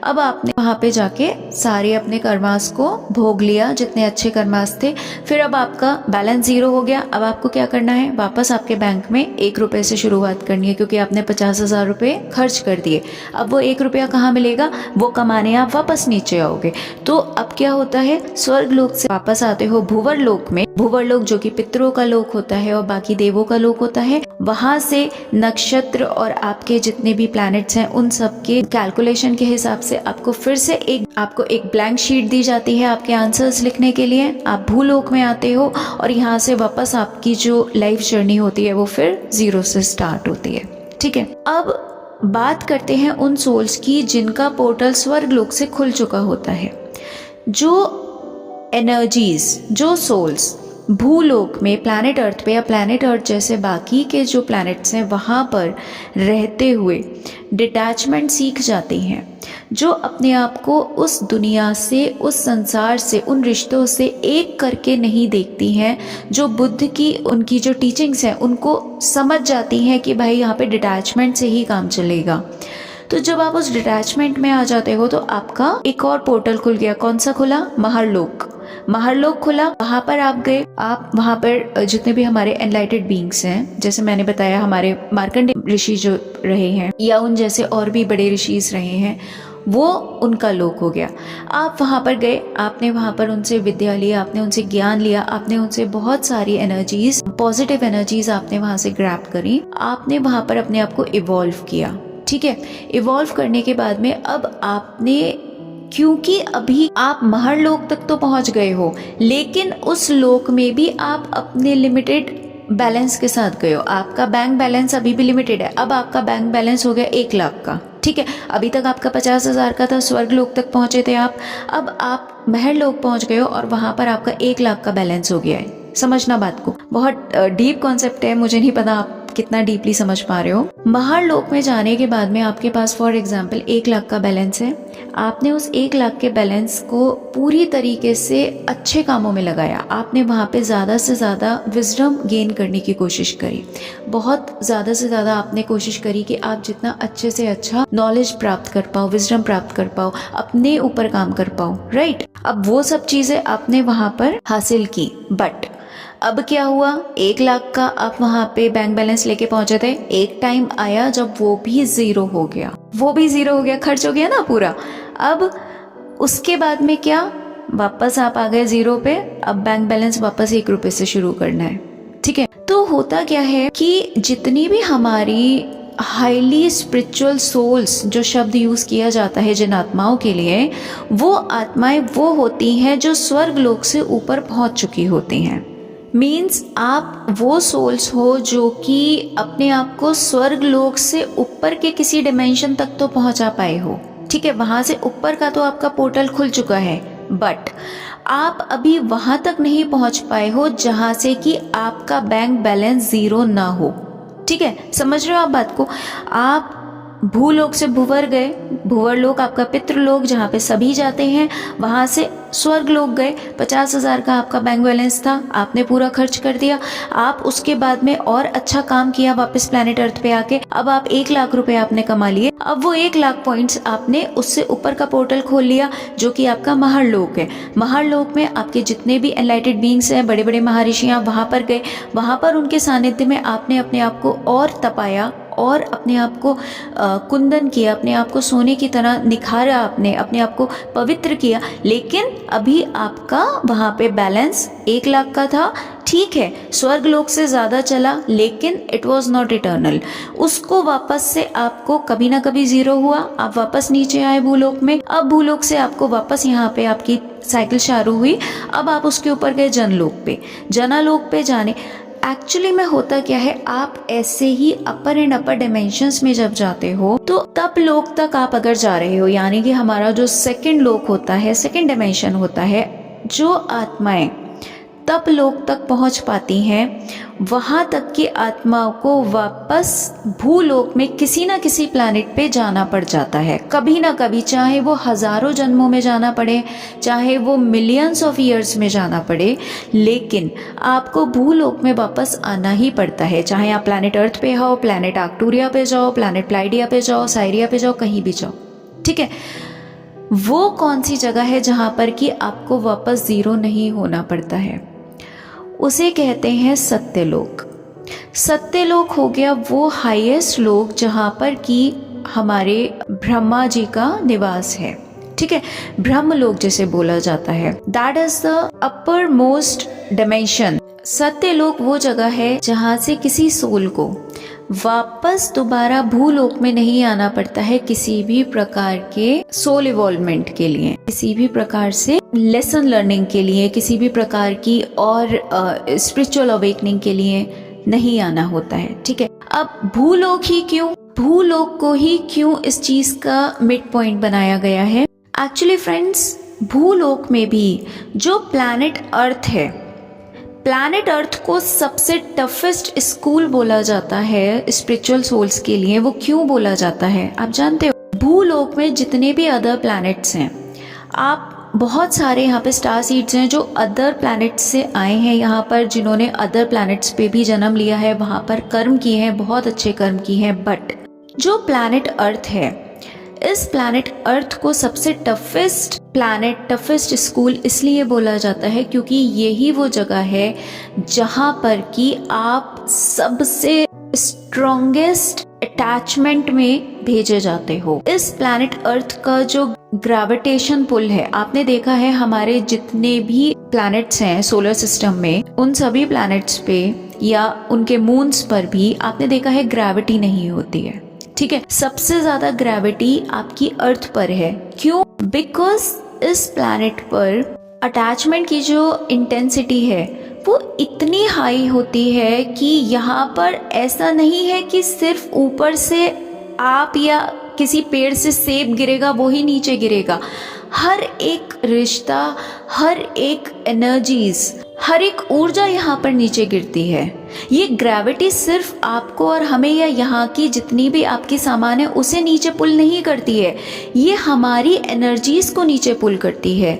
अब आपने वहां पे जाके सारे अपने कर्मास को भोग लिया, जितने अच्छे कर्मास थे, फिर अब आपका बैलेंस 0 हो गया। अब आपको क्या करना है, वापस आपके बैंक में 1 रुपए से शुरुआत करनी है, क्योंकि आपने 50,000 रुपए खर्च कर दिए। अब वो 1 रुपया कहाँ मिलेगा, वो कमाने आप वापस नीचे आओगे। तो अब क्या होता है, स्वर्ग लोक से वापस आते हो भुवर लोक में, भुवर लोक जो कि पितरों का लोक होता है और बाकी देवों का लोक होता है। वहां से नक्षत्र और आपके जितने भी प्लैनेट्स हैं उन सब के कैलकुलेशन के हिसाब से आपको फिर से आपको एक ब्लैंक शीट दी जाती है आपके आंसर्स लिखने के लिए। आप भूलोक में आते हो और यहाँ से वापस आपकी जो लाइफ जर्नी होती है वो फिर 0 से स्टार्ट होती है। ठीक है, अब बात करते हैं उन सोल्स की जिनका पोर्टल स्वर्ग लोक से खुल चुका होता है। जो एनर्जीज, जो सोल्स भूलोक में प्लैनेट अर्थ पे या प्लैनेट अर्थ जैसे बाकी के जो प्लैनेट्स हैं वहाँ पर रहते हुए डिटैचमेंट सीख जाती हैं, जो अपने आप को उस दुनिया से, उस संसार से, उन रिश्तों से एक करके नहीं देखती हैं, जो बुद्ध की उनकी जो टीचिंग्स हैं उनको समझ जाती हैं कि भाई यहाँ पे डिटैचमेंट से ही काम चलेगा। तो जब आप उस डिटैचमेंट में आ जाते हो तो आपका एक और पोर्टल खुल गया। कौन सा खुला? महरलोक। महरलोक खुला, वहां पर आप गए। आप वहां पर जितने भी हमारे एनलाइटेड बीइंग्स हैं, जैसे मैंने बताया हमारे मार्कंडेय ऋषि जो रहे हैं या उन जैसे और भी बड़े ऋषिज रहे हैं, वो उनका लोक हो गया। आप वहाँ पर गए, आपने वहाँ पर उनसे विद्या लिया, आपने उनसे ज्ञान लिया, आपने उनसे बहुत सारी एनर्जीज, पॉजिटिव एनर्जीज आपने वहाँ से ग्रैब करी। आपने वहाँ पर अपने आप को इवॉल्व किया। ठीक है, इवॉल्व करने के बाद में अब आपने, क्योंकि अभी आप महरलोक तक तो पहुंच गए हो, लेकिन उस लोक में भी आप अपने लिमिटेड बैलेंस के साथ गए हो, आपका बैंक बैलेंस अभी भी लिमिटेड है, अब आपका बैंक बैलेंस हो गया 1 लाख का, ठीक है। अभी तक आपका 50,000 का था, स्वर्ग लोक तक पहुंचे थे आप, अब आप महर लोक पहुंच गए हो और वहां पर आपका 1 लाख का बैलेंस हो गया है। समझना बात को, बहुत डीप कॉन्सेप्ट है, मुझे नहीं पता आप कितना डीपली समझ पा रहे हो। महर लोक में जाने के बाद में आपके पास फॉर एग्जाम्पल 1 लाख का बैलेंस है, आपने उस 1 लाख के बैलेंस को पूरी तरीके से अच्छे कामों में लगाया, आपने वहाँ पे ज़्यादा से ज़्यादा विजडम गेन करने की कोशिश करी, बहुत ज़्यादा से ज़्यादा आपने कोशिश करी कि आप जितना अच्छे से अच्छा नॉलेज प्राप्त कर पाओ, विजडम प्राप्त कर पाओ, अपने ऊपर काम कर पाओ, राइट। अब वो सब चीज़ें आपने वहाँ पर हासिल की, बट अब क्या हुआ, 1 लाख का आप वहाँ पे बैंक बैलेंस लेके पहुंचे थे, एक टाइम आया जब वो भी ज़ीरो हो गया, खर्च हो गया ना पूरा। अब उसके बाद में क्या, वापस आप आ गए ज़ीरो पे, अब बैंक बैलेंस वापस 1 रुपये से शुरू करना है, ठीक है। तो होता क्या है कि जितनी भी हमारी हाईली स्पिरिचुअल सोल्स, जो शब्द यूज़ किया जाता है जिन आत्माओं के लिए, वो आत्माएं वो होती हैं जो स्वर्ग लोक से ऊपर पहुंच चुकी होती हैं। मीन्स आप वो सोल्स हो जो कि अपने आप को स्वर्ग लोक से ऊपर के किसी डिमेंशन तक तो पहुंचा पाए हो, ठीक है। वहां से ऊपर का तो आपका पोर्टल खुल चुका है, बट आप अभी वहां तक नहीं पहुंच पाए हो जहां से कि आपका बैंक बैलेंस ज़ीरो ना हो, ठीक है। समझ रहे हो आप बात को। आप भूलोक से भूवर गए, भूवर लोक आपका पितृलोक जहाँ पे सभी जाते हैं, वहाँ से स्वर्ग लोक गए, 50,000 का आपका बैंक बैलेंस था, आपने पूरा खर्च कर दिया। आप उसके बाद में और अच्छा काम किया वापस प्लैनेट अर्थ पे आके, अब आप 1 लाख रुपए आपने कमा लिए। अब वो 1 लाख पॉइंट्स आपने उससे ऊपर का पोर्टल खोल लिया जो कि आपका महर लोक है। महर लोक में आपके जितने भी एनलाइटेड बीइंग्स हैं, बड़े बड़े महर्षि, आप वहाँ पर गए, वहाँ पर उनके सानिध्य में आपने अपने आप को और तपाया और अपने आप को कुंदन किया, अपने आप को सोने की तरह निखारा, आपने अपने आप को पवित्र किया। लेकिन अभी आपका वहाँ पे बैलेंस 1 लाख का था, ठीक है, स्वर्ग लोक से ज़्यादा चला, लेकिन इट वॉज नॉट इटर्नल। उसको वापस से आपको कभी ना कभी ज़ीरो हुआ, आप वापस नीचे आए भूलोक में। अब भूलोक से आपको वापस यहाँ पे आपकी साइकिल शुरू हुई, अब आप उसके ऊपर गए जनलोक पे। जनालोक पे जाने एक्चुअली में होता क्या है, आप ऐसे ही अपर एंड अपर डायमेंशंस में जब जाते हो तो तब लोक तक आप अगर जा रहे हो, यानी कि हमारा जो सेकंड लोक होता है, सेकंड डायमेंशन होता है, जो आत्माएं तब लोक तक पहुंच पाती हैं, वहां तक की आत्माओं को वापस भूलोक में किसी ना किसी प्लैनेट पे जाना पड़ जाता है, कभी ना कभी, चाहे वो हजारों जन्मों में जाना पड़े, चाहे वो मिलियंस ऑफ ईयर्स में जाना पड़े, लेकिन आपको भूलोक में वापस आना ही पड़ता है। चाहे आप प्लैनेट अर्थ पे हो, प्लैनेट आर्क्टूरिया पे जाओ, प्लैनेट प्लाइडिया पे जाओ, साइरिया पे जाओ, कहीं भी जाओ, ठीक है। वो कौन सी जगह है जहां पर कि आपको वापस ज़ीरो नहीं होना पड़ता है, उसे कहते हैं सत्यलोक। सत्यलोक हो गया वो हाईएस्ट लोक जहाँ पर कि हमारे ब्रह्मा जी का निवास है, ठीक है, ब्रह्मलोक जिसे बोला जाता है, that is the upper most dimension. Satyalok वो जगह है जहाँ से किसी सोल को वापस दोबारा भूलोक में नहीं आना पड़ता है किसी भी प्रकार के सोल इवॉल्वमेंट के लिए, किसी भी प्रकार से लेसन लर्निंग के लिए, किसी भी प्रकार की और स्पिरिचुअल अवेकनिंग के लिए नहीं आना होता है, ठीक है। अब भूलोक ही क्यों, भूलोक को ही क्यों इस चीज का मिड पॉइंट बनाया गया है? एक्चुअली फ्रेंड्स, भूलोक में भी जो प्लैनेट अर्थ है, प्लैनेट अर्थ को सबसे टफेस्ट स्कूल बोला जाता है स्पिरिचुअल सोल्स के लिए। वो क्यों बोला जाता है आप जानते हो? भूलोक में जितने भी अदर प्लैनेट्स हैं, आप बहुत सारे यहाँ पे स्टार सीड्स हैं जो अदर प्लैनेट्स से आए हैं यहाँ पर, जिन्होंने अदर प्लैनेट्स पे भी जन्म लिया है, वहाँ पर कर्म किए हैं, बहुत अच्छे कर्म किए हैं। बट जो प्लैनेट अर्थ है, इस प्लैनेट अर्थ को सबसे टफेस्ट प्लैनेट, टफेस्ट स्कूल इसलिए बोला जाता है क्योंकि यही वो जगह है जहाँ पर कि आप सबसे स्ट्रॉन्गेस्ट अटैचमेंट में भेजे जाते हो। इस प्लैनेट अर्थ का जो ग्रेविटेशन पुल है, आपने देखा है हमारे जितने भी प्लैनेट्स हैं सोलर सिस्टम में, उन सभी प्लैनेट्स पे या उनके मून्स पर भी आपने देखा है ग्रेविटी नहीं होती है, ठीक है। सबसे ज्यादा ग्रेविटी आपकी अर्थ पर है। क्यों? बिकॉज इस प्लैनेट पर अटैचमेंट की जो इंटेंसिटी है वो इतनी हाई होती है कि यहाँ पर ऐसा नहीं है कि सिर्फ ऊपर से आप या किसी पेड़ से सेब गिरेगा वो ही नीचे गिरेगा। हर एक रिश्ता, हर एक एनर्जीज, हर एक ऊर्जा यहाँ पर नीचे गिरती है। ये ग्रेविटी सिर्फ आपको और हमें या यहाँ की जितनी भी आपकी सामान है उसे नीचे पुल नहीं करती है, ये हमारी एनर्जीज को नीचे पुल करती है।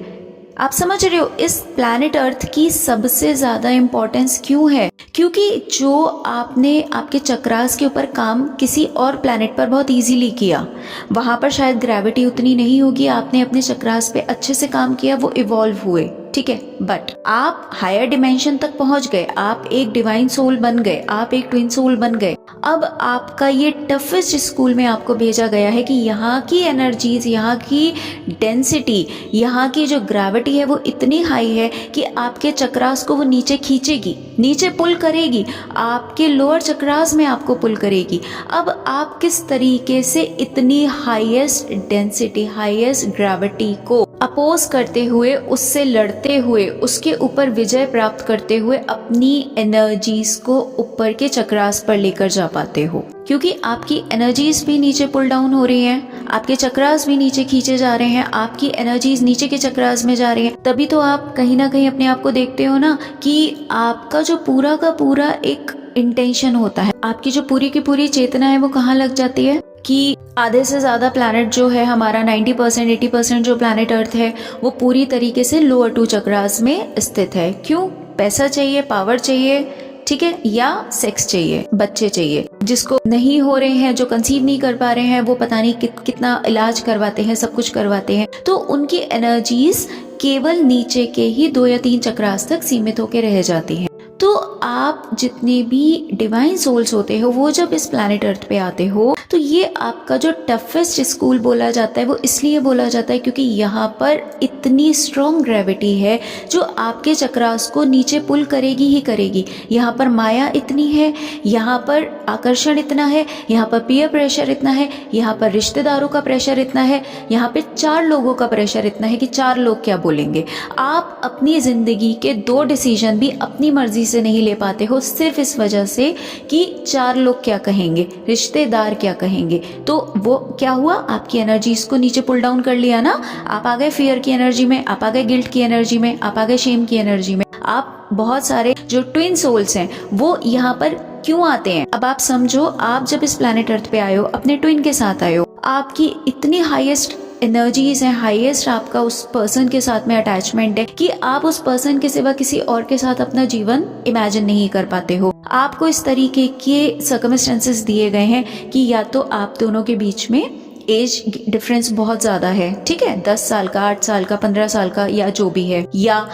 आप समझ रहे हो इस प्लैनेट अर्थ की सबसे ज़्यादा इम्पोर्टेंस क्यों है? क्योंकि जो आपने आपके चक्रास के ऊपर काम किसी और प्लैनेट पर बहुत इजीली किया, वहाँ पर शायद ग्रेविटी उतनी नहीं होगी, आपने अपने चक्रास पे अच्छे से काम किया, वो इवॉल्व हुए, ठीक है। बट आप हायर डिमेंशन तक पहुंच गए, आप एक डिवाइन सोल बन गए, आप एक ट्विन सोल बन गए। अब आपका ये टफेस्ट स्कूल में आपको भेजा गया है कि यहाँ की एनर्जीज, यहाँ की डेंसिटी, यहाँ की जो ग्रेविटी है वो इतनी हाई है कि आपके चक्रास को वो नीचे खींचेगी, नीचे पुल करेगी, आपके लोअर चक्रास में आपको पुल करेगी। अब आप किस तरीके से इतनी हाईएस्ट डेंसिटी, हाईएस्ट ग्रेविटी को अपोज करते हुए, उससे लड़ते हुए, उसके ऊपर विजय प्राप्त करते हुए अपनी एनर्जीज को ऊपर के चक्रास पर लेकर जा पाते हो? क्योंकि आपकी एनर्जीज भी नीचे पुल डाउन हो रही हैं, आपके चक्रास भी नीचे खींचे जा रहे हैं, आपकी एनर्जीज नीचे के चक्रास में जा रही हैं। तभी तो आप कहीं ना कहीं अपने आप को देखते हो ना कि आपका जो पूरा का पूरा एक इंटेंशन होता है, आपकी जो पूरी की पूरी चेतना है वो कहाँ लग जाती है कि आधे से ज़्यादा प्लैनेट जो है हमारा 90% 80% जो प्लैनेट अर्थ है वो पूरी तरीके से लोअर 2 चक्रास में स्थित है। क्यों? पैसा चाहिए, पावर चाहिए, ठीक है, या सेक्स चाहिए, बच्चे चाहिए। जिसको नहीं हो रहे हैं, जो कंसीव नहीं कर पा रहे हैं, वो पता नहीं कितना इलाज करवाते हैं, सब कुछ करवाते हैं, तो उनकी एनर्जीज केवल नीचे के ही 2 या 3 चक्रास तक सीमित होकर रह जाती हैं। तो आप जितने भी डिवाइन सोल्स होते हो वो जब इस प्लैनेट अर्थ पे आते हो तो ये आपका जो टफेस्ट स्कूल बोला जाता है वो इसलिए बोला जाता है क्योंकि यहाँ पर इतनी स्ट्रॉन्ग ग्रेविटी है जो आपके चक्रास को नीचे पुल करेगी ही करेगी। यहाँ पर माया इतनी है, यहाँ पर आकर्षण इतना है, यहाँ पर पीयर प्रेशर इतना है, यहाँ पर रिश्तेदारों का प्रेशर इतना है, यहाँ पे 4 लोगों का प्रेशर इतना है कि 4 लोग क्या बोलेंगे। आप अपनी जिंदगी के 2 डिसीजन भी अपनी मर्जी से नहीं ले पाते हो सिर्फ इस वजह से कि 4 लोग क्या कहेंगे, रिश्तेदार क्या कहेंगे। तो वो क्या हुआ, आपकी एनर्जीज को नीचे पुल डाउन कर लिया ना। आप आ गए फियर की एनर्जी में, आप आ गए गिल्ट की एनर्जी में, आप आ गए शेम की एनर्जी में। आप बहुत सारे जो ट्विन सोल्स हैं वो यहाँ पर क्यों आते हैं? अब आप समझो, आप जब इस प्लैनेट अर्थ पे आए हो, अपने ट्विन के साथ आए हो, आपकी इतनी हाईएस्ट एनर्जीज है, हाईएस्ट आपका उस पर्सन के साथ में अटैचमेंट है कि आप उस पर्सन के सिवा किसी और के साथ अपना जीवन इमेजिन नहीं कर पाते हो। आपको इस तरीके के सर्कमस्टेंसेस दिए गए हैं कि या तो आप दोनों के बीच में एज डिफरेंस बहुत ज़्यादा है, ठीक है, 10 साल का, 8 साल का, 15 साल का, या जो भी है, या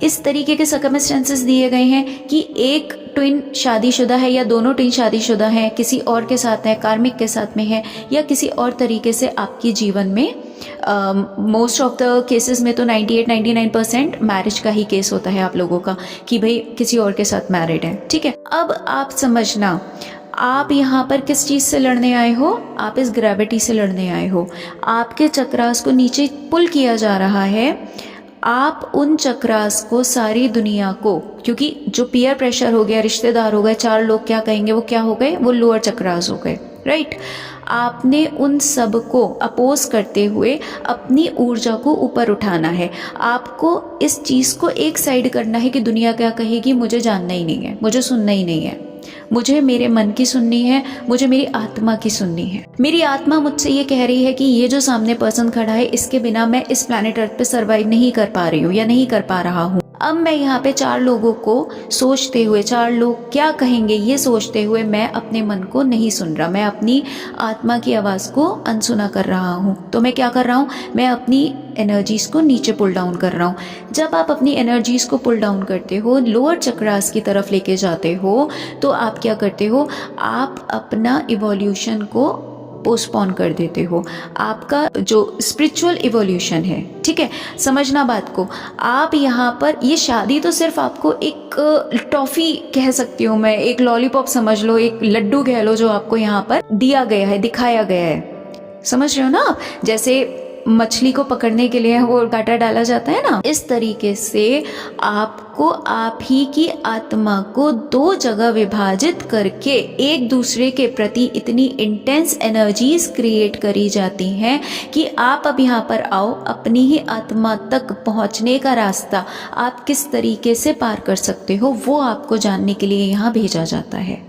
इस तरीके के सर्कमस्टेंसेस दिए गए हैं कि एक ट्विन शादीशुदा है या दोनों ट्विन शादीशुदा हैं, किसी और के साथ है, कार्मिक के साथ में है, या किसी और तरीके से आपके जीवन में मोस्ट ऑफ द केसेस में तो 98-99% मैरिज का ही केस होता है आप लोगों का कि भाई किसी और के साथ मैरिड है, ठीक है। अब आप समझना, आप यहाँ पर किस चीज़ से लड़ने आए हो? आप इस ग्रेविटी से लड़ने आए हो। आपके चक्रास को नीचे पुल किया जा रहा है। आप उन चक्रास को, सारी दुनिया को, क्योंकि जो पीयर प्रेशर हो गया, रिश्तेदार हो गए, 4 लोग क्या कहेंगे, वो क्या हो गए, वो लोअर चक्रास हो गए, राइट। आपने उन सब को अपोज करते हुए अपनी ऊर्जा को ऊपर उठाना है। आपको इस चीज़ को एक साइड करना है कि दुनिया क्या कहेगी मुझे जानना ही नहीं है, मुझे सुनना ही नहीं है, मुझे मेरे मन की सुननी है, मुझे मेरी आत्मा की सुननी है। मेरी आत्मा मुझसे ये कह रही है कि ये जो सामने पर्सन खड़ा है इसके बिना मैं इस प्लैनेट अर्थ पे सर्वाइव नहीं कर पा रही हूँ या नहीं कर पा रहा हूँ। अब मैं यहाँ पे 4 लोगों को सोचते हुए, 4 लोग क्या कहेंगे ये सोचते हुए मैं अपने मन को नहीं सुन रहा, मैं अपनी आत्मा की आवाज़ को अनसुना कर रहा हूँ। तो मैं क्या कर रहा हूँ, मैं अपनी एनर्जीज को नीचे पुल डाउन कर रहा हूँ। जब आप अपनी एनर्जीज को पुल डाउन करते हो, लोअर चक्रास की तरफ लेके जाते हो, तो आप क्या करते हो, आप अपना इवोल्यूशन को पोस्टपोन कर देते हो। आपका जो स्पिरिचुअल इवोल्यूशन है, ठीक है, समझना बात को। आप यहाँ पर, ये शादी तो सिर्फ आपको एक टॉफ़ी कह सकती हूँ मैं, एक लॉलीपॉप समझ लो, एक लड्डू कह लो, जो आपको यहाँ पर दिया गया है, दिखाया गया है, समझ रहे हो ना आप। जैसे मछली को पकड़ने के लिए वो कांटा डाला जाता है ना, इस तरीके से आपको आप ही की आत्मा को दो जगह विभाजित करके एक दूसरे के प्रति इतनी इंटेंस एनर्जीज क्रिएट करी जाती हैं कि आप अब यहाँ पर आओ, अपनी ही आत्मा तक पहुँचने का रास्ता आप किस तरीके से पार कर सकते हो वो आपको जानने के लिए यहाँ भेजा जाता है।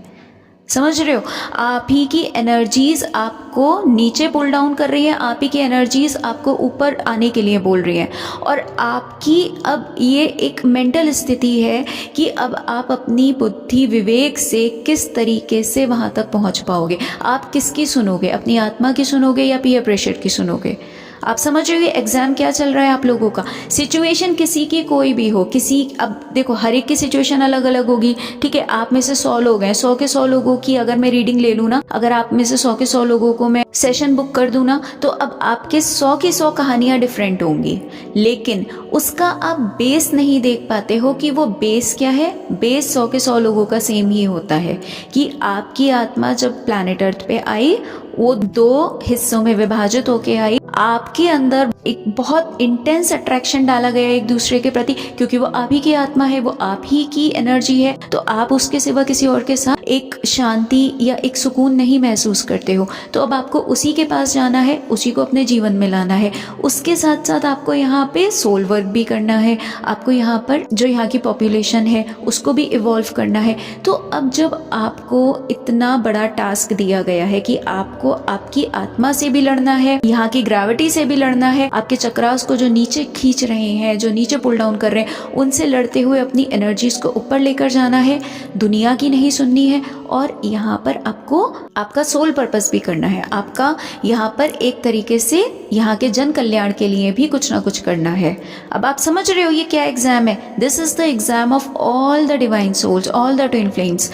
समझ रहे हो? आप ही की एनर्जीज आपको नीचे पुल डाउन कर रही है, आप ही की एनर्जीज आपको ऊपर आने के लिए बोल रही है, और आपकी अब ये एक मेंटल स्थिति है कि अब आप अपनी बुद्धि विवेक से किस तरीके से वहाँ तक पहुँच पाओगे। आप किसकी सुनोगे? अपनी आत्मा की सुनोगे या पीयर प्रेशर की सुनोगे? आप समझ रहे हो एग्जाम क्या चल रहा है आप लोगों का। सिचुएशन किसी की कोई भी हो, किसी, अब देखो हर एक की सिचुएशन अलग अलग होगी, ठीक है। आप में से 100 लोग हैं, 100 के 100 लोगों की अगर मैं रीडिंग ले लूँ ना, अगर आप में से 100 के 100 लोगों को मैं सेशन बुक कर दूँ ना, तो अब आपके 100 की 100 कहानियाँ डिफरेंट होंगी, लेकिन उसका आप बेस नहीं देख पाते हो कि वो बेस क्या है। बेस 100 के 100 लोगों का सेम ही होता है कि आपकी आत्मा जब प्लैनेट अर्थ पे आई वो दो हिस्सों में विभाजित होके आई। आपके अंदर एक बहुत इंटेंस अट्रैक्शन डाला गया एक दूसरे के प्रति, क्योंकि वो आप ही की आत्मा है, वो आप ही की एनर्जी है, तो आप उसके सिवा किसी और के साथ एक शांति या एक सुकून नहीं महसूस करते हो। तो अब आपको उसी के पास जाना है, उसी को अपने जीवन में लाना है। उसके साथ साथ आपको यहाँ पे सोल वर्क भी करना है, आपको यहाँ पर जो यहाँ की पॉपुलेशन है उसको भी इवॉल्व करना है। तो अब जब आपको इतना बड़ा टास्क दिया गया है कि आपको आपकी आत्मा से भी लड़ना है, यहाँ की ग्रेविटी से भी लड़ना है, आपके चक्रास को जो नीचे खींच रहे हैं, जो नीचे पुल डाउन कर रहे हैं, उनसे लड़ते हुए अपनी एनर्जीज को ऊपर लेकर जाना है, दुनिया की नहीं सुननी है, और यहाँ पर आपको आपका सोल पर्पस भी करना है। आपका यहाँ पर एक तरीके से यहाँ के जन कल्याण के लिए भी कुछ ना कुछ करना है। अब आप समझ रहे हो ये क्या एग्जाम है? This is the exam of all the divine souls, all the twin flames.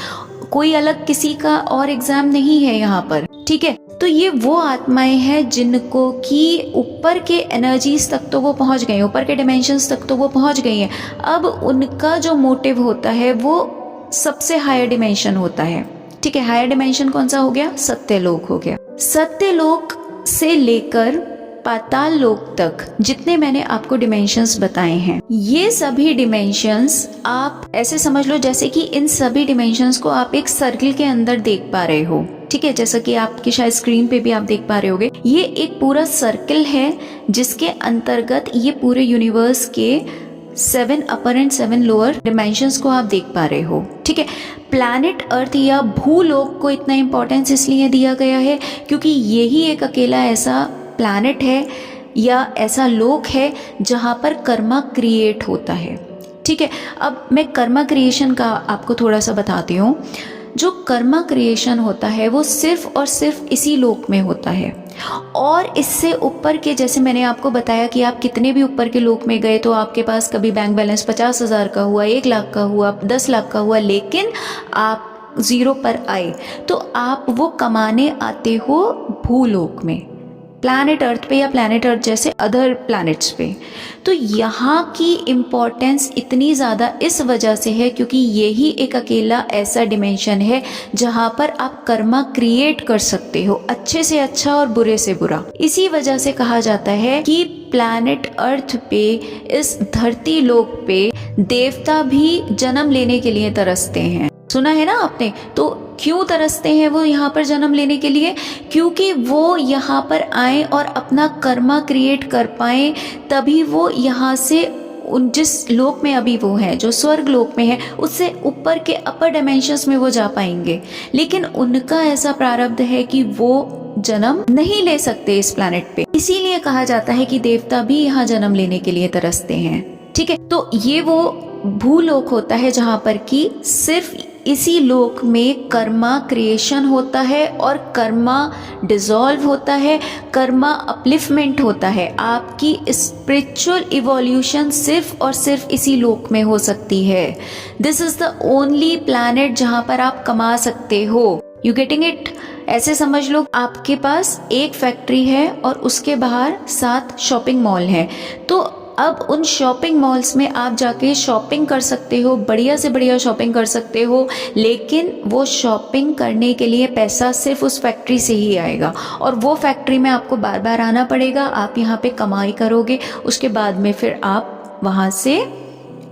कोई अलग किसी का और एग्जाम नहीं है यहाँ पर, ठीक है। तो ये वो आत्माएं हैं जिनको कि ऊपर के एनर्जीज तक तो वो पहुंच गए, ऊपर के डिमेंशंस तक तो वो पहुंच गई हैं। अब उनका जो मोटिव होता है वो सबसे हायर डिमेंशन होता है, ठीक है। हायर डिमेंशन कौन सा हो गया? सत्यलोक हो गया। सत्यलोक से लेकर पाताल लोक तक जितने मैंने आपको डिमेंशंस बताए हैं, ये सभी डिमेंशंस आप ऐसे समझ लो जैसे कि इन सभी डिमेंशंस को आप एक सर्किल के अंदर देख पा रहे हो, ठीक है। जैसा कि आपकी शायद स्क्रीन पे भी आप देख पा रहे होगे, ये एक पूरा सर्किल है जिसके अंतर्गत ये पूरे यूनिवर्स के 7 अपर एंड 7 लोअर डिमेंशंस को आप देख पा रहे हो, ठीक है। प्लैनेट अर्थ या भूलोक को इतना इंपॉर्टेंस इसलिए दिया गया है क्योंकि यही एक अकेला ऐसा प्लैनेट है या ऐसा लोक है जहाँ पर कर्मा क्रिएट होता है, ठीक है। अब मैं कर्मा क्रिएशन का आपको थोड़ा सा बताती हूँ। जो कर्मा क्रिएशन होता है वो सिर्फ और सिर्फ इसी लोक में होता है, और इससे ऊपर के, जैसे मैंने आपको बताया कि आप कितने भी ऊपर के लोक में गए तो आपके पास कभी बैंक बैलेंस 50,000 का हुआ, 1 लाख का हुआ, 10 लाख का हुआ, लेकिन आप 0 पर आए तो आप वो कमाने आते हो भूलोक में, प्लैनेट अर्थ पे या प्लैनेट अर्थ जैसे अदर प्लैनेट्स पे। तो यहाँ की इम्पोर्टेंस इतनी ज़्यादा इस वजह से है क्योंकि यही एक अकेला ऐसा डिमेंशन है जहाँ पर आप कर्मा क्रिएट कर सकते हो, अच्छे से अच्छा और बुरे से बुरा। इसी वजह से कहा जाता है कि प्लैनेट अर्थ पे, इस धरती लोक पे देवता भी जन्म लेने के लिए तरसते हैं। सुना है ना आपने? तो क्यों तरसते हैं वो यहाँ पर जन्म लेने के लिए? क्योंकि वो यहाँ पर आए और अपना कर्मा क्रिएट कर पाए, तभी वो यहाँ से उन जिस लोक में अभी वो है, जो स्वर्ग लोक में है, उससे ऊपर के अपर डायमेंशंस में वो जा पाएंगे। लेकिन उनका ऐसा प्रारब्ध है कि वो जन्म नहीं ले सकते इस प्लैनेट पे, इसीलिए कहा जाता है कि देवता भी यहाँ जन्म लेने के लिए तरसते हैं, ठीक है। तो ये वो भूलोक होता है जहाँ पर कि सिर्फ इसी लोक में कर्मा क्रिएशन होता है और कर्मा डिसॉल्व होता है, कर्मा अपलिफ्टमेंट होता है। आपकी स्पिरिचुअल इवोल्यूशन सिर्फ और सिर्फ इसी लोक में हो सकती है। This is the only planet जहाँ पर आप कमा सकते हो। You getting it? ऐसे समझ लो आपके पास एक फैक्ट्री है और उसके बाहर 7 शॉपिंग मॉल हैं, तो अब उन शॉपिंग मॉल्स में आप जाके शॉपिंग कर सकते हो, बढ़िया से बढ़िया शॉपिंग कर सकते हो, लेकिन वो शॉपिंग करने के लिए पैसा सिर्फ उस फैक्ट्री से ही आएगा और वो फैक्ट्री में आपको बार बार आना पड़ेगा। आप यहाँ पे कमाई करोगे, उसके बाद में फिर आप वहाँ से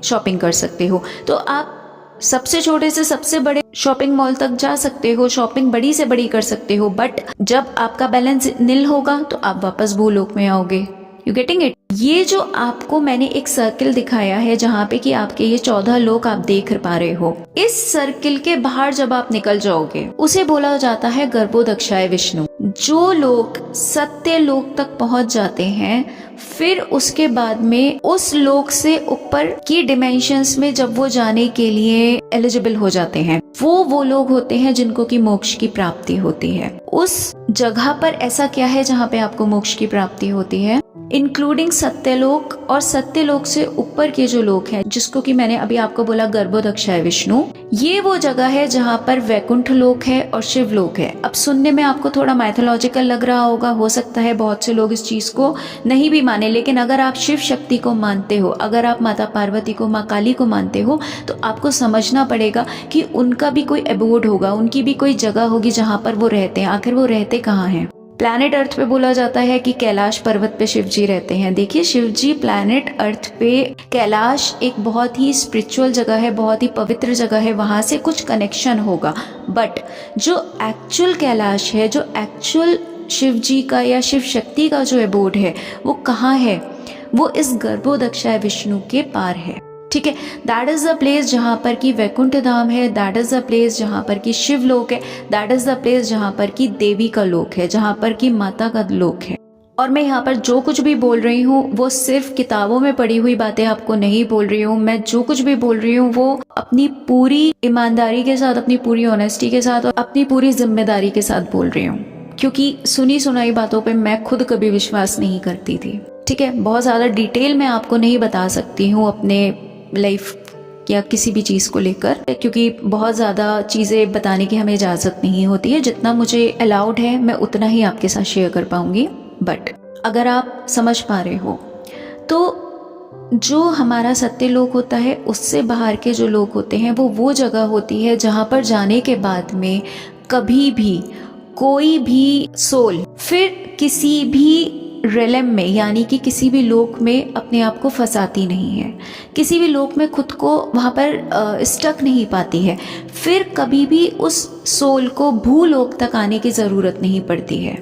शॉपिंग कर सकते हो। तो आप सबसे छोटे से सबसे बड़े शॉपिंग मॉल तक जा सकते हो, शॉपिंग बड़ी से बड़ी कर सकते हो, बट जब आपका बैलेंस नील होगा तो आप वापस भूलोक में आओगे। You getting it? ये जो आपको मैंने एक सर्किल दिखाया है जहाँ पे कि आपके ये 14 लोक आप देख पा रहे हो, इस सर्किल के बाहर जब आप निकल जाओगे उसे बोला जाता है गर्भोदक्षाय विष्णु। जो लोग सत्य लोक तक पहुंच जाते हैं, फिर उसके बाद में उस लोक से ऊपर की डिमेंशंस में जब वो जाने के लिए एलिजिबल हो जाते हैं, वो लोग होते हैं जिनको की मोक्ष की प्राप्ति होती है। उस जगह पर ऐसा क्या है जहाँ पे आपको मोक्ष की प्राप्ति होती है? इंक्लूडिंग सत्यलोक और सत्यलोक से ऊपर के जो लोक हैं, जिसको कि मैंने अभी आपको बोला गर्भोदक्षाय विष्णु, ये वो जगह है जहाँ पर वैकुंठ लोक है और शिव लोक है। अब सुनने में आपको थोड़ा माइथोलॉजिकल लग रहा होगा, हो सकता है बहुत से लोग इस चीज को नहीं भी माने, लेकिन अगर आप शिव शक्ति को मानते हो, अगर आप माता पार्वती को, माँ काली को मानते हो, तो आपको समझना पड़ेगा कि उनका भी कोई एबोर्ड होगा, उनकी भी कोई जगह होगी जहाँ पर वो रहते हैं। आखिर वो रहते कहाँ हैं? प्लैनेट अर्थ पे बोला जाता है कि कैलाश पर्वत पे शिव जी रहते हैं। देखिए, शिव जी प्लैनेट अर्थ पे, कैलाश एक बहुत ही स्पिरिचुअल जगह है, बहुत ही पवित्र जगह है, वहाँ से कुछ कनेक्शन होगा, बट जो एक्चुअल कैलाश है, जो एक्चुअल शिव जी का या शिव शक्ति का जो एबोर्ड है, वो कहाँ है? वो इस गर्भोदक्षाय विष्णु के पार है। ठीक है, दैट इज द प्लेस जहाँ पर कि वैकुंठ धाम है, दैट इज द प्लेस जहाँ पर कि शिव लोक है, दैट इज द प्लेस जहाँ पर कि देवी का लोक है, जहाँ पर कि माता का लोक है। और मैं यहाँ पर जो कुछ भी बोल रही हूँ वो सिर्फ किताबों में पढ़ी हुई बातें आपको नहीं बोल रही हूँ। मैं जो कुछ भी बोल रही हूँ वो अपनी पूरी ईमानदारी के साथ, अपनी पूरी ऑनेस्टी के साथ और अपनी पूरी जिम्मेदारी के साथ बोल रही हूँ, क्योंकि सुनी सुनाई बातों पे मैं खुद कभी विश्वास नहीं करती थी। ठीक है, बहुत ज़्यादा डिटेल में आपको नहीं बता सकती हूँ अपने लाइफ या किसी भी चीज़ को लेकर, क्योंकि बहुत ज़्यादा चीज़ें बताने की हमें इजाज़त नहीं होती है। जितना मुझे अलाउड है मैं उतना ही आपके साथ शेयर कर पाऊंगी। बट अगर आप समझ पा रहे हो तो जो हमारा सत्य लोक होता है, उससे बाहर के जो लोग होते हैं वो जगह होती है जहाँ पर जाने के बाद में कभी भी कोई भी सोल फिर किसी भी रेलम में, यानी कि किसी भी लोक में अपने आप को फंसाती नहीं है, किसी भी लोक में खुद को वहाँ पर स्टक नहीं पाती है, फिर कभी भी उस सोल को भूलोक तक आने की ज़रूरत नहीं पड़ती है।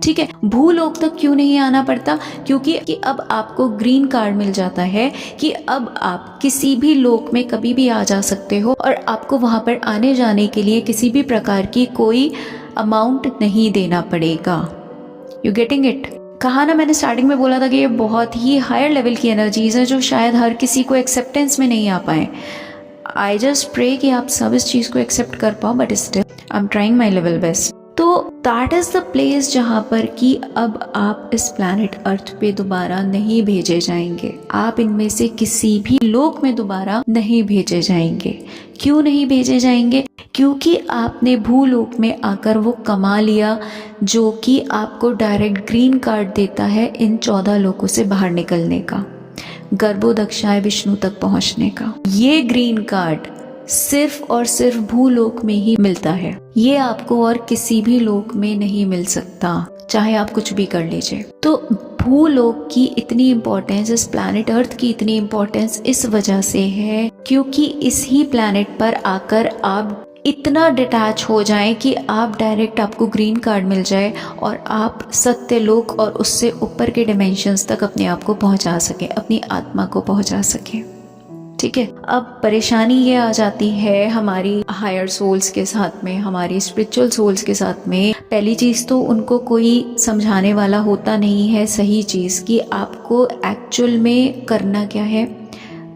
ठीक है, भूलोक तक क्यों नहीं आना पड़ता? क्योंकि अब आपको ग्रीन कार्ड मिल जाता है कि अब आप किसी भी लोक में कभी भी आ जा सकते हो और आपको वहाँ पर आने जाने के लिए किसी भी प्रकार की कोई अमाउंट नहीं देना पड़ेगा। You getting it? कहा ना, मैंने स्टार्टिंग में बोला था कि ये बहुत ही हायर लेवल की एनर्जीज है जो शायद हर किसी को एक्सेप्टेंस में नहीं आ पाए। आई जस्ट प्रे कि आप सब इस चीज़ को एक्सेप्ट कर पाओ, but still I am trying my level best. तो दैट इज़ द प्लेस जहाँ पर कि अब आप इस प्लैनेट अर्थ पे दोबारा नहीं भेजे जाएंगे। आप इनमें से किसी भी लोक में दोबारा नहीं भेजे जाएंगे। क्यों नहीं भेजे जाएंगे? क्योंकि आपने भूलोक में आकर वो कमा लिया जो कि आपको डायरेक्ट ग्रीन कार्ड देता है इन 14 लोकों से बाहर निकलने का, गर्भोदक्षाय विष्णु तक पहुंचने का। ये ग्रीन कार्ड सिर्फ और सिर्फ भूलोक में ही मिलता है, ये आपको और किसी भी लोक में नहीं मिल सकता, चाहे आप कुछ भी कर लीजिए। तो भूलोक की इतनी इम्पोर्टेंस, इस प्लैनेट अर्थ की इतनी इम्पोर्टेंस इस वजह से है क्योंकि इस ही प्लैनेट पर आकर आप इतना डिटैच हो जाएं कि आप डायरेक्ट, आपको ग्रीन कार्ड मिल जाए और आप सत्यलोक और उससे ऊपर के डिमेंशंस तक अपने आप को पहुंचा सकें, अपनी आत्मा को पहुंचा सकें। ठीक है, अब परेशानी ये आ जाती है हमारी हायर सोल्स के साथ में, हमारी स्पिरिचुअल सोल्स के साथ में। पहली चीज़ तो उनको कोई समझाने वाला होता नहीं है सही चीज़ कि आपको एक्चुअल में करना क्या है,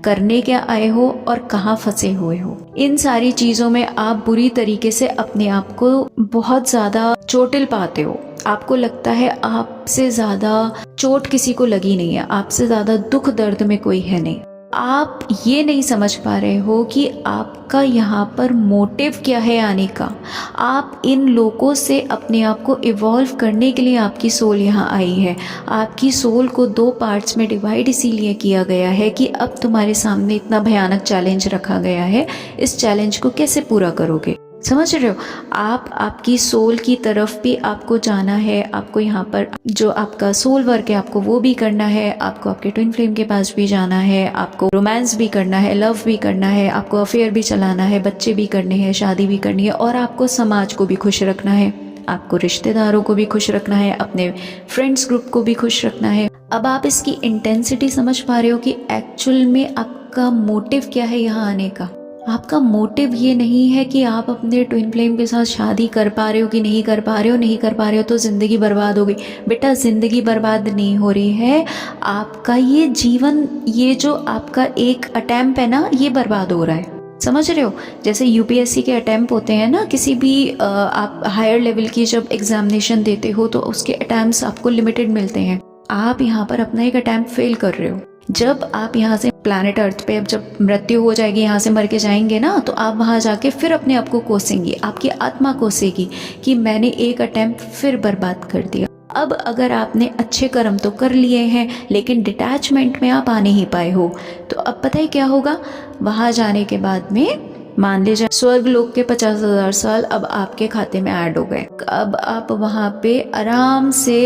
करने क्या आए हो और कहाँ फंसे हुए हो। इन सारी चीज़ों में आप बुरी तरीके से अपने आप को बहुत ज़्यादा चोटिल पाते हो। आपको लगता है आपसे ज़्यादा चोट किसी को लगी नहीं है, आपसे ज़्यादा दुख दर्द में कोई है नहीं। आप ये नहीं समझ पा रहे हो कि आपका यहाँ पर मोटिव क्या है आने का। आप इन लोगों से अपने आप को इवॉल्व करने के लिए आपकी सोल यहाँ आई है। आपकी सोल को 2 पार्ट्स में डिवाइड इसीलिए किया गया है कि अब तुम्हारे सामने इतना भयानक चैलेंज रखा गया है, इस चैलेंज को कैसे पूरा करोगे। समझ रहे हो, आप आपकी सोल की तरफ भी आपको जाना है। आपको यहाँ पर जो आपका सोल वर्क है आपको वो भी करना है। आपको आपके ट्विन फ्लेम के पास भी जाना है, आपको रोमांस भी करना है, लव भी करना है, आपको अफेयर भी चलाना है, बच्चे भी करने हैं, शादी भी करनी है, और आपको समाज को भी खुश रखना है, आपको रिश्तेदारों को भी खुश रखना है, अपने फ्रेंड्स ग्रुप को भी खुश रखना है। अब आप इसकी इंटेंसिटी समझ पा रहे हो कि एक्चुअल में आपका मोटिव क्या है यहाँ आने का। आपका मोटिव ये नहीं है कि आप अपने ट्विन फ्लेम के साथ शादी कर पा रहे हो कि नहीं कर पा रहे हो, नहीं कर पा रहे हो तो ज़िंदगी बर्बाद हो गई। बेटा, ज़िंदगी बर्बाद नहीं हो रही है, आपका ये जीवन, ये जो आपका एक अटेम्प्ट है ना, ये बर्बाद हो रहा है। समझ रहे हो, जैसे यूपीएससी के अटेम्प्ट होते हैं ना, किसी भी आप हायर लेवल की जब एग्जामिनेशन देते हो तो उसके अटेम्प्ट्स आपको लिमिटेड मिलते हैं। आप यहाँ पर अपना एक अटेम्प्ट फेल कर रहे हो। जब आप यहाँ से प्लैनेट अर्थ पे, अब जब मृत्यु हो जाएगी, यहाँ से मर के जाएंगे ना, तो आप वहाँ जाके फिर अपने आप को कोसेंगे, आपकी आत्मा कोसेगी कि मैंने एक अटेम्प्ट फिर बर्बाद कर दिया। अब अगर आपने अच्छे कर्म तो कर लिए हैं लेकिन डिटैचमेंट में आप आ नहीं पाए हो, तो अब पता है क्या होगा, वहाँ जाने के बाद में मान लीजिए स्वर्ग लोक के 50,000 साल अब आपके खाते में ऐड हो गए। अब आप वहाँ पे आराम से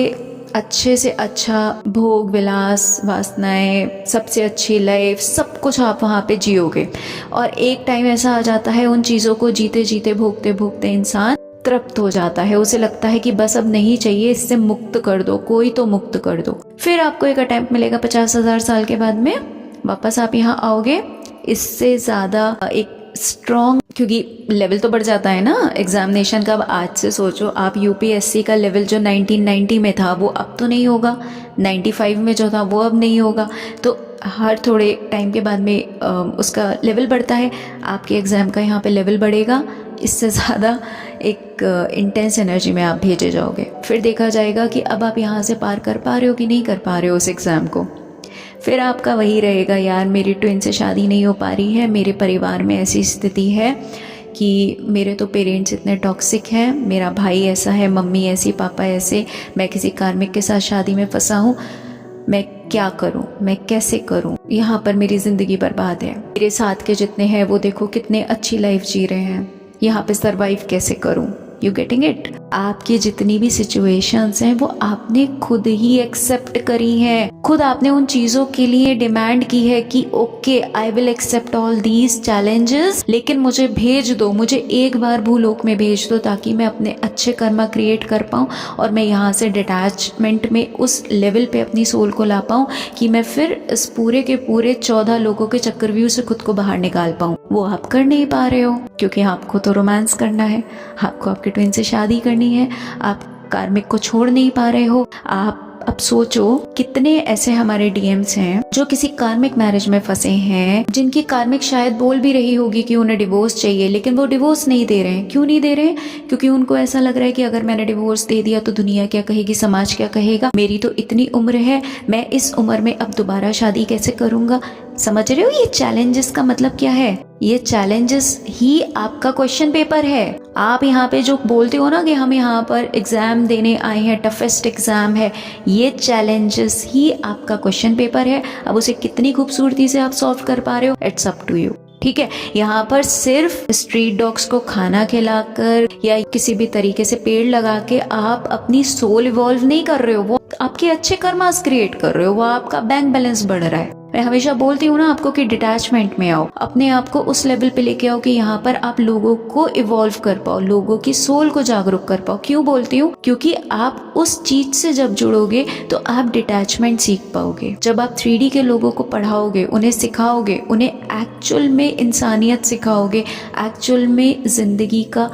अच्छे से अच्छा भोग विलास, वासनाएं, सबसे अच्छी लाइफ, सब कुछ आप वहाँ पे जियोगे। और एक टाइम ऐसा आ जाता है, उन चीज़ों को जीते जीते भोगते भोगते इंसान तृप्त हो जाता है। उसे लगता है कि बस अब नहीं चाहिए, इससे मुक्त कर दो, कोई तो मुक्त कर दो। फिर आपको एक अटेम्प्ट मिलेगा 50,000 साल के बाद में, वापस आप यहाँ आओगे इससे ज़्यादा एक स्ट्रॉन्ग, क्योंकि लेवल तो बढ़ जाता है ना एग्जामिनेशन का। अब आज से सोचो, आप यूपीएससी का लेवल जो 1990 में था वो अब तो नहीं होगा, 95 में जो था वो अब नहीं होगा। तो हर थोड़े टाइम के बाद में उसका लेवल बढ़ता है, आपके एग्ज़ाम का यहाँ पे लेवल बढ़ेगा, इससे ज़्यादा एक इंटेंस एनर्जी में आप भेजे जाओगे। फिर देखा जाएगा कि अब आप यहाँ से पार कर पा रहे हो कि नहीं कर पा रहे हो उस एग्ज़ाम को। फिर आपका वही रहेगा, यार मेरी ट्विन से शादी नहीं हो पा रही है, मेरे परिवार में ऐसी स्थिति है कि मेरे तो पेरेंट्स इतने टॉक्सिक हैं, मेरा भाई ऐसा है, मम्मी ऐसी, पापा ऐसे, मैं किसी कार्मिक के साथ शादी में फंसा हूँ, मैं क्या करूँ, मैं कैसे करूँ, यहाँ पर मेरी ज़िंदगी बर्बाद है। मेरे साथ के जितने हैं वो देखो कितने अच्छी लाइफ जी रहे हैं, यहाँ पे सरवाइव कैसे करूँ। You getting it. आपकी जितनी भी सिचुएशंस हैं वो आपने खुद ही एक्सेप्ट करी हैं, खुद आपने उन चीज़ों के लिए डिमांड की है कि okay I will accept all these challenges, लेकिन मुझे भेज दो, मुझे एक बार भूलोक में भेज दो ताकि मैं अपने अच्छे कर्मा क्रिएट कर पाऊँ और मैं यहाँ से डिटैचमेंट में उस लेवल पे अपनी सोल को ला पाऊँ कि मैं फिर इस पूरे के पूरे 14 लोगों के चक्रव्यूह से खुद को बाहर निकाल पाऊँ। वो आप कर नहीं पा रहे हो क्योंकि आपको तो रोमांस करना है, आपको आपके ट्विन से शादी करनी है, आप कार्मिक को छोड़ नहीं पा रहे हो। आप अब सोचो कितने ऐसे हमारे डीएम्स हैं जो किसी कार्मिक मैरिज में फंसे हैं, जिनकी कार्मिक शायद बोल भी रही होगी कि उन्हें डिवोर्स चाहिए, लेकिन वो डिवोर्स नहीं दे रहे हैं। क्यों नहीं दे रहे हैं? क्योंकि उनको ऐसा लग रहा है कि अगर मैंने डिवोर्स दे दिया तो दुनिया क्या कहेगी, समाज क्या कहेगा, मेरी तो इतनी उम्र है, मैं इस उम्र में अब दोबारा शादी कैसे करूंगा। समझ रहे हो ये चैलेंजेस का मतलब क्या है? ये चैलेंजेस ही आपका क्वेश्चन पेपर है। आप यहाँ पे जो बोलते हो ना कि हम यहाँ पर एग्जाम देने आए हैं, टफेस्ट एग्जाम है, ये चैलेंजेस ही आपका क्वेश्चन पेपर है। अब उसे कितनी खूबसूरती से आप सॉल्व कर पा रहे हो, इट्स अप टू यू। ठीक है, यहाँ पर सिर्फ स्ट्रीट डॉग्स को खाना खिलाकर या किसी भी तरीके से पेड़ लगा के आप अपनी सोल इवॉल्व नहीं कर रहे हो, वो आपके अच्छे कर्मास क्रिएट कर रहे हो, वो आपका बैंक बैलेंस बढ़ रहा है। मैं हमेशा बोलती हूँ ना आपको कि डिटैचमेंट में आओ, अपने आप को उस लेवल पे लेके आओ कि यहाँ पर आप लोगों को इवॉल्व कर पाओ, लोगों की सोल को जागरूक कर पाओ। क्यों बोलती हूँ? क्योंकि आप उस चीज से जब जुड़ोगे तो आप डिटैचमेंट सीख पाओगे। जब आप 3D के लोगों को पढ़ाओगे, उन्हें सिखाओगे, उन्हें एक्चुअल में इंसानियत सिखाओगे, एक्चुअल में जिंदगी का,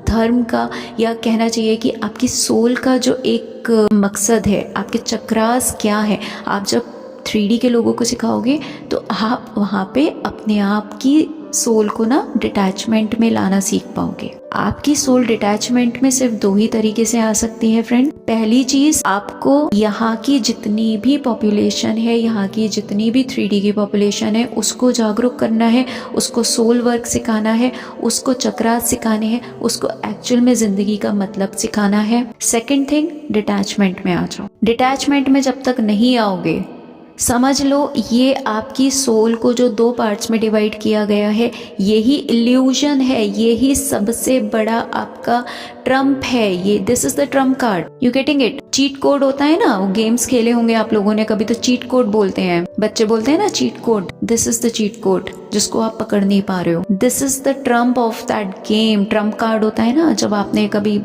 धर्म का, या कहना चाहिए कि आपकी सोल का जो एक मकसद है, आपके चक्रास क्या है, आप जब 3D के लोगों को सिखाओगे तो आप वहाँ पे अपने आप की सोल को ना डिटैचमेंट में लाना सीख पाओगे। आपकी सोल डिटैचमेंट में सिर्फ 2 ही तरीके से आ सकती है फ्रेंड। पहली चीज, आपको यहाँ की जितनी भी पॉपुलेशन है, यहाँ की जितनी भी 3D की पॉपुलेशन है, उसको जागरूक करना है, उसको सोल वर्क सिखाना है, उसको चक्रास सिखाने हैं, उसको एक्चुअल में जिंदगी का मतलब सिखाना है। सेकंड थिंग, डिटैचमेंट में आ जाओ। डिटैचमेंट में जब तक नहीं आओगे, समझ लो ये आपकी सोल को जो 2 पार्ट्स में डिवाइड किया गया है, यही इल्यूजन है, यही सबसे बड़ा आपका ट्रम्प है। ये this is the Trump card, you getting it. Cheat code होता है ना, वो गेम्स खेले होंगे आप लोगों ने कभी, तो चीट कोड बोलते हैं बच्चे, बोलते हैं ना cheat code. This is the cheat code जिसको आप पकड़ नहीं पा रहे हो। This is the Trump of that game. Trump card होता है ना, जब आपने कभी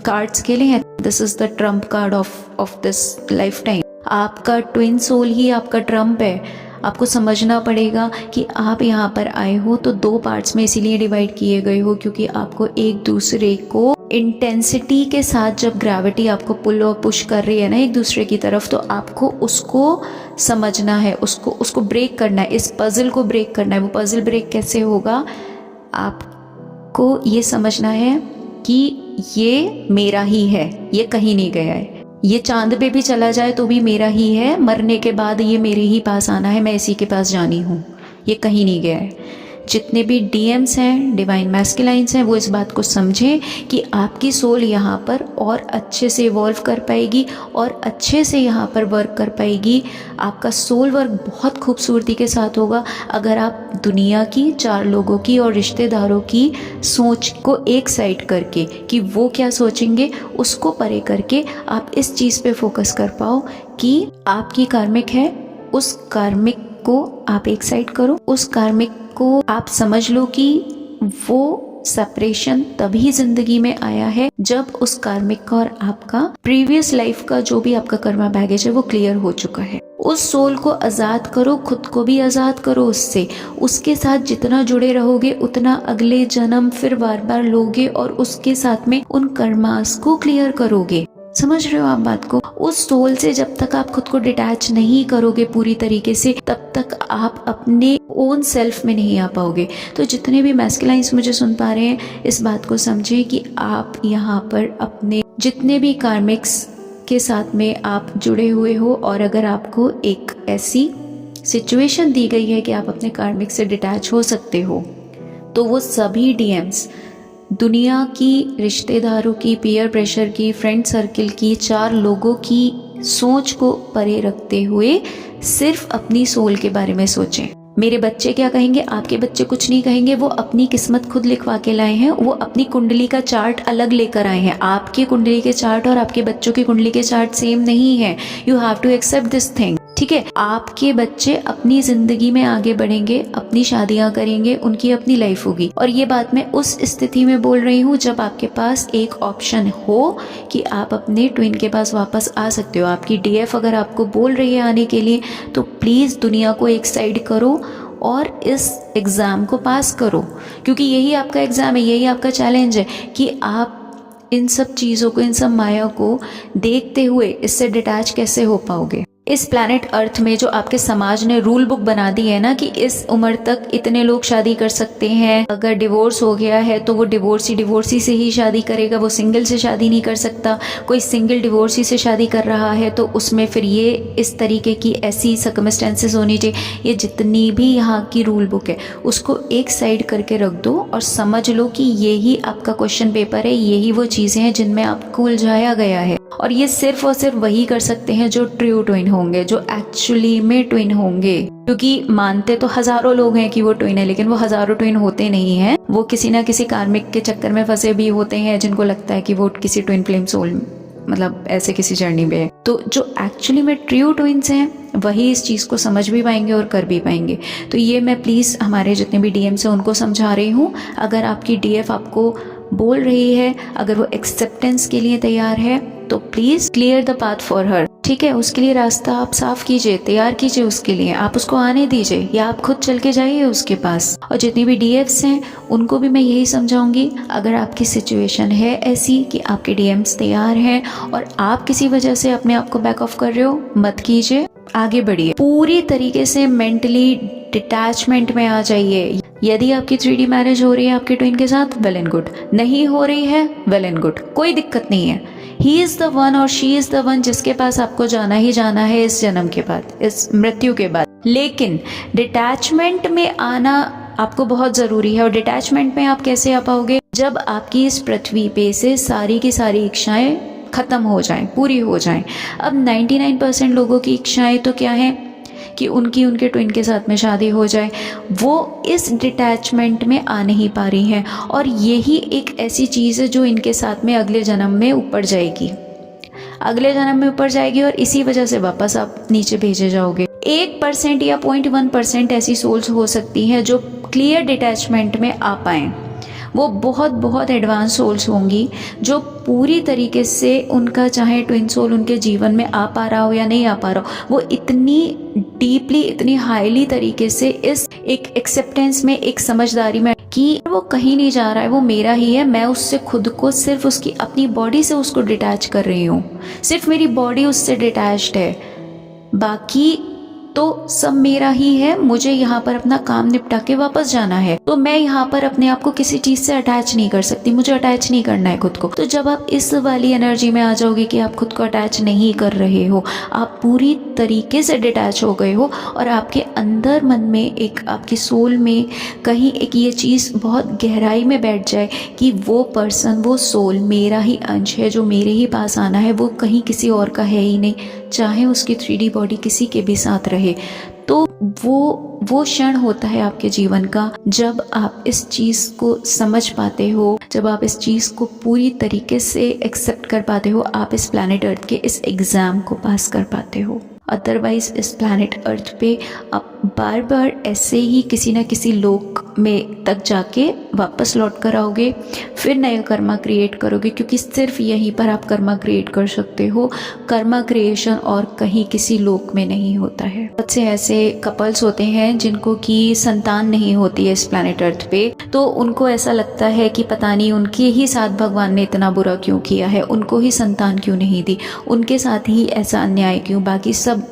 कार्ड्स खेले हैं, this is the Trump card of this life time. आपका ट्विन सोल ही आपका ट्रम्प है। आपको समझना पड़ेगा कि आप यहाँ पर आए हो तो 2 पार्ट्स में इसीलिए डिवाइड किए गए हो, क्योंकि आपको एक दूसरे को इंटेंसिटी के साथ, जब ग्रेविटी आपको पुल और पुश कर रही है ना एक दूसरे की तरफ, तो आपको उसको समझना है, उसको ब्रेक करना है, इस पजल को ब्रेक करना है। वो पजल ब्रेक कैसे होगा, आपको ये समझना है कि ये मेरा ही है, ये कहीं नहीं गया है। ये चांद पे भी चला जाए तो भी मेरा ही है, मरने के बाद ये मेरे ही पास आना है, मैं इसी के पास जानी हूँ, ये कहीं नहीं गया है। जितने भी डीएम्स हैं, डिवाइन मैस्कुलाइंस हैं, वो इस बात को समझें कि आपकी सोल यहाँ पर और अच्छे से इवॉल्व कर पाएगी और अच्छे से यहाँ पर वर्क कर पाएगी। आपका सोल वर्क बहुत खूबसूरती के साथ होगा अगर आप दुनिया की 4 लोगों की और रिश्तेदारों की सोच को एक साइड करके, कि वो क्या सोचेंगे, उसको परे करके आप इस चीज़ पे फोकस कर पाओ कि आपकी कार्मिक है, उस कार्मिक को आप एक साइड करो। उस कार्मिक को आप समझ लो कि वो सेपरेशन तभी जिंदगी में आया है जब उस कार्मिक का और आपका प्रीवियस लाइफ का जो भी आपका कर्मा बैगेज है वो क्लियर हो चुका है। उस सोल को आज़ाद करो, खुद को भी आज़ाद करो उससे। उसके साथ जितना जुड़े रहोगे उतना अगले जन्म फिर बार बार लोगे और उसके साथ में उन कर्मास को क्लियर करोगे। समझ रहे हो आप बात को? उस सोल से जब तक आप खुद को डिटैच नहीं करोगे पूरी तरीके से, तब तक आप अपने ओन सेल्फ में नहीं आ पाओगे। तो जितने भी मैस्कुलाइंस मुझे सुन पा रहे हैं, इस बात को समझें कि आप यहाँ पर अपने जितने भी कार्मिक्स के साथ में आप जुड़े हुए हो, और अगर आपको एक ऐसी सिचुएशन दी गई है कि आप अपने कार्मिक से डिटैच हो सकते हो, तो वो सभी डीएम्स दुनिया की, रिश्तेदारों की, पीयर प्रेशर की, फ्रेंड सर्किल की, 4 लोगों की सोच को परे रखते हुए सिर्फ अपनी सोल के बारे में सोचें। मेरे बच्चे क्या कहेंगे, आपके बच्चे कुछ नहीं कहेंगे, वो अपनी किस्मत खुद लिखवा के लाए हैं, वो अपनी कुंडली का चार्ट अलग लेकर आए हैं। आपकी कुंडली के चार्ट और आपके बच्चों की कुंडली के चार्ट सेम नहीं है। You have to accept this thing, ठीक है? आपके बच्चे अपनी जिंदगी में आगे बढ़ेंगे, अपनी शादियां करेंगे, उनकी अपनी लाइफ होगी। और ये बात मैं उस स्थिति में बोल रही हूँ जब आपके पास एक ऑप्शन हो कि आप अपने ट्विन के पास वापस आ सकते हो। आपकी डीएफ अगर आपको बोल रही है आने के लिए, तो प्लीज़ दुनिया को एक साइड करो और इस एग्ज़ाम को पास करो, क्योंकि यही आपका एग्ज़ाम है, यही आपका चैलेंज है कि आप इन सब चीज़ों को, इन सब माया को देखते हुए इससे डिटैच कैसे हो पाओगे। इस प्लैनेट अर्थ में जो आपके समाज ने रूल बुक बना दी है ना कि इस उम्र तक इतने लोग शादी कर सकते हैं, अगर डिवोर्स हो गया है तो वो डिवोर्सी से ही शादी करेगा, वो सिंगल से शादी नहीं कर सकता। कोई सिंगल डिवोर्सी से शादी कर रहा है तो उसमें फिर ये इस तरीके की ऐसी सर्कमस्टेंसेस होनी चाहिए। ये जितनी भी यहाँ की रूल बुक है उसको एक साइड करके रख दो और समझ लो कि यही आपका क्वेश्चन पेपर है, यही वो चीज़ें हैं जिनमें आपको उलझाया गया है। और ये सिर्फ और सिर्फ वही कर सकते हैं जो ट्रू ट्विन होंगे, जो एक्चुअली में ट्विन होंगे। क्योंकि मानते तो हजारों लोग हैं कि वो ट्विन है, लेकिन वो हजारों ट्विन होते नहीं हैं। वो किसी ना किसी कार्मिक के चक्कर में फंसे भी होते हैं जिनको लगता है कि वो किसी ट्विन फ्लेम सोल, मतलब ऐसे किसी जर्नी पे है। तो जो एक्चुअली में ट्रू ट्विन्स हैं वही इस चीज़ को समझ भी पाएंगे और कर भी पाएंगे। तो ये मैं प्लीज़ हमारे जितने भी डीएम्स हैं उनको समझा रही हूँ। अगर आपकी डीएफ आपको बोल रही है, अगर वो एक्सेप्टेंस के लिए तैयार है, तो please clear the path for her, ठीक है? उसके लिए रास्ता आप साफ कीजिए, तैयार कीजिए उसके लिए, आप उसको आने दीजिए या आप खुद चल के जाइए उसके पास। और जितनी भी डीएफ्स हैं उनको भी मैं यही समझाऊंगी, अगर आपकी सिचुएशन है ऐसी कि आपके डीएम्स तैयार हैं और आप किसी वजह से अपने आप को बैक ऑफ कर रहे हो, मत कीजिए। आगे बढ़िए, पूरी तरीके से मेंटली डिटैचमेंट में आ जाइए। यदि आपकी 3D मैरिज हो रही है आपके ट्विन के साथ, वेल एंड गुड। नहीं हो रही है, वेल एंड गुड, कोई दिक्कत नहीं है। ही इज़ द वन और शी इज़ द वन जिसके पास आपको जाना ही जाना है इस जन्म के बाद, इस मृत्यु के बाद। लेकिन डिटैचमेंट में आना आपको बहुत ज़रूरी है। और डिटैचमेंट में आप कैसे आ पाओगे? जब आपकी इस पृथ्वी पे से सारी की सारी इच्छाएं ख़त्म हो जाएं, पूरी हो जाएं। अब 99% लोगों की इच्छाएं तो क्या हैं कि उनके ट्विन के साथ में शादी हो जाए। वो इस डिटैचमेंट में आ नहीं पा रही हैं, और यही एक ऐसी चीज़ है जो इनके साथ में अगले जन्म में ऊपर जाएगी, अगले जन्म में ऊपर जाएगी, और इसी वजह से वापस आप नीचे भेजे जाओगे। 1% या 0.1% ऐसी सोल्स हो सकती हैं जो क्लियर डिटैचमेंट में आ पाएँ। वो बहुत बहुत एडवांस सोल्स होंगी जो पूरी तरीके से उनका चाहे ट्विन सोल उनके जीवन में आ पा रहा हो या नहीं आ पा रहा हो, वो इतनी डीपली, इतनी हाईली तरीके से इस एक एक्सेप्टेंस में, एक समझदारी में कि वो कहीं नहीं जा रहा है, वो मेरा ही है, मैं उससे खुद को सिर्फ उसकी अपनी बॉडी से उसको डिटैच कर रही हूँ, सिर्फ मेरी बॉडी उससे डिटैच्ड है, बाकी तो सब मेरा ही है। मुझे यहाँ पर अपना काम निपटा के वापस जाना है, तो मैं यहाँ पर अपने आप को किसी चीज़ से अटैच नहीं कर सकती, मुझे अटैच नहीं करना है खुद को। तो जब आप इस वाली एनर्जी में आ जाओगे कि आप खुद को अटैच नहीं कर रहे हो, आप पूरी तरीके से डिटैच हो गए हो, और आपके अंदर मन में एक, आपकी सोल में कहीं एक ये चीज़ बहुत गहराई में बैठ जाए कि वो पर्सन, वो सोल मेरा ही अंश है, जो मेरे ही पास आना है, वो कहीं किसी और का है ही नहीं, चाहे उसकी 3D बॉडी किसी के भी साथ रहे। तो वो क्षण होता है आपके जीवन का जब आप इस चीज़ को समझ पाते हो, जब आप इस चीज़ को पूरी तरीके से एक्सेप्ट कर पाते हो, आप इस प्लैनेट अर्थ के इस एग्ज़ाम को पास कर पाते हो। अदरवाइज़ इस प्लैनेट अर्थ पे आप बार बार ऐसे ही किसी न किसी लोक में तक जाके वापस लौट कर आओगे, फिर नया कर्मा क्रिएट करोगे, क्योंकि सिर्फ यहीं पर आप कर्मा क्रिएट कर सकते हो। कर्मा क्रिएशन और कहीं किसी लोक में नहीं होता है। बहुत से ऐसे कपल्स होते हैं जिनको कि संतान नहीं होती है इस प्लैनेट अर्थ पे, तो उनको ऐसा लगता है कि पता नहीं उनके ही साथ भगवान ने इतना बुरा क्यों किया है, उनको ही संतान क्यों नहीं दी, उनके साथ ही ऐसा अन्याय क्यों, बाकी सब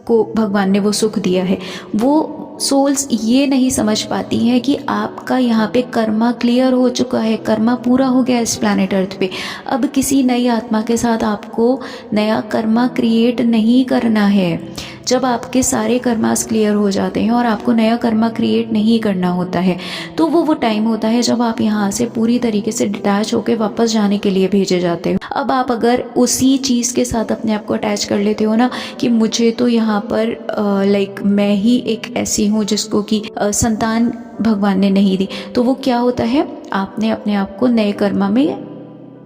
को भगवान ने वो सुख दिया है। वो सोल्स ये नहीं समझ पाती हैं कि आपका यहाँ पे कर्मा क्लियर हो चुका है, कर्मा पूरा हो गया इस प्लैनेट अर्थ पे। अब किसी नई आत्मा के साथ आपको नया कर्मा क्रिएट नहीं करना है। जब आपके सारे कर्मास क्लियर हो जाते हैं और आपको नया कर्मा क्रिएट नहीं करना होता है, तो वो टाइम होता है जब आप यहाँ से पूरी तरीके से डिटैच होकर वापस जाने के लिए भेजे जाते हो। अब आप अगर उसी चीज़ के साथ अपने आप को अटैच कर लेते हो ना कि मुझे तो यहाँ पर मैं ही एक ऐसी हूँ जिसको कि संतान भगवान ने नहीं दी, तो वो क्या होता है, आपने अपने आप को नए कर्मा में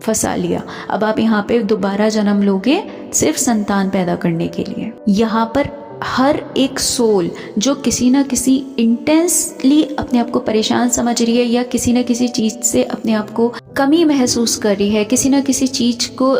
फंसा लिया। अब आप यहाँ पे दोबारा जन्म लोगे सिर्फ संतान पैदा करने के लिए। यहाँ पर हर एक सोल जो किसी ना किसी इंटेंसली अपने आप को परेशान समझ रही है या किसी ना किसी चीज़ से अपने आप को कमी महसूस कर रही है, किसी ना किसी चीज़ को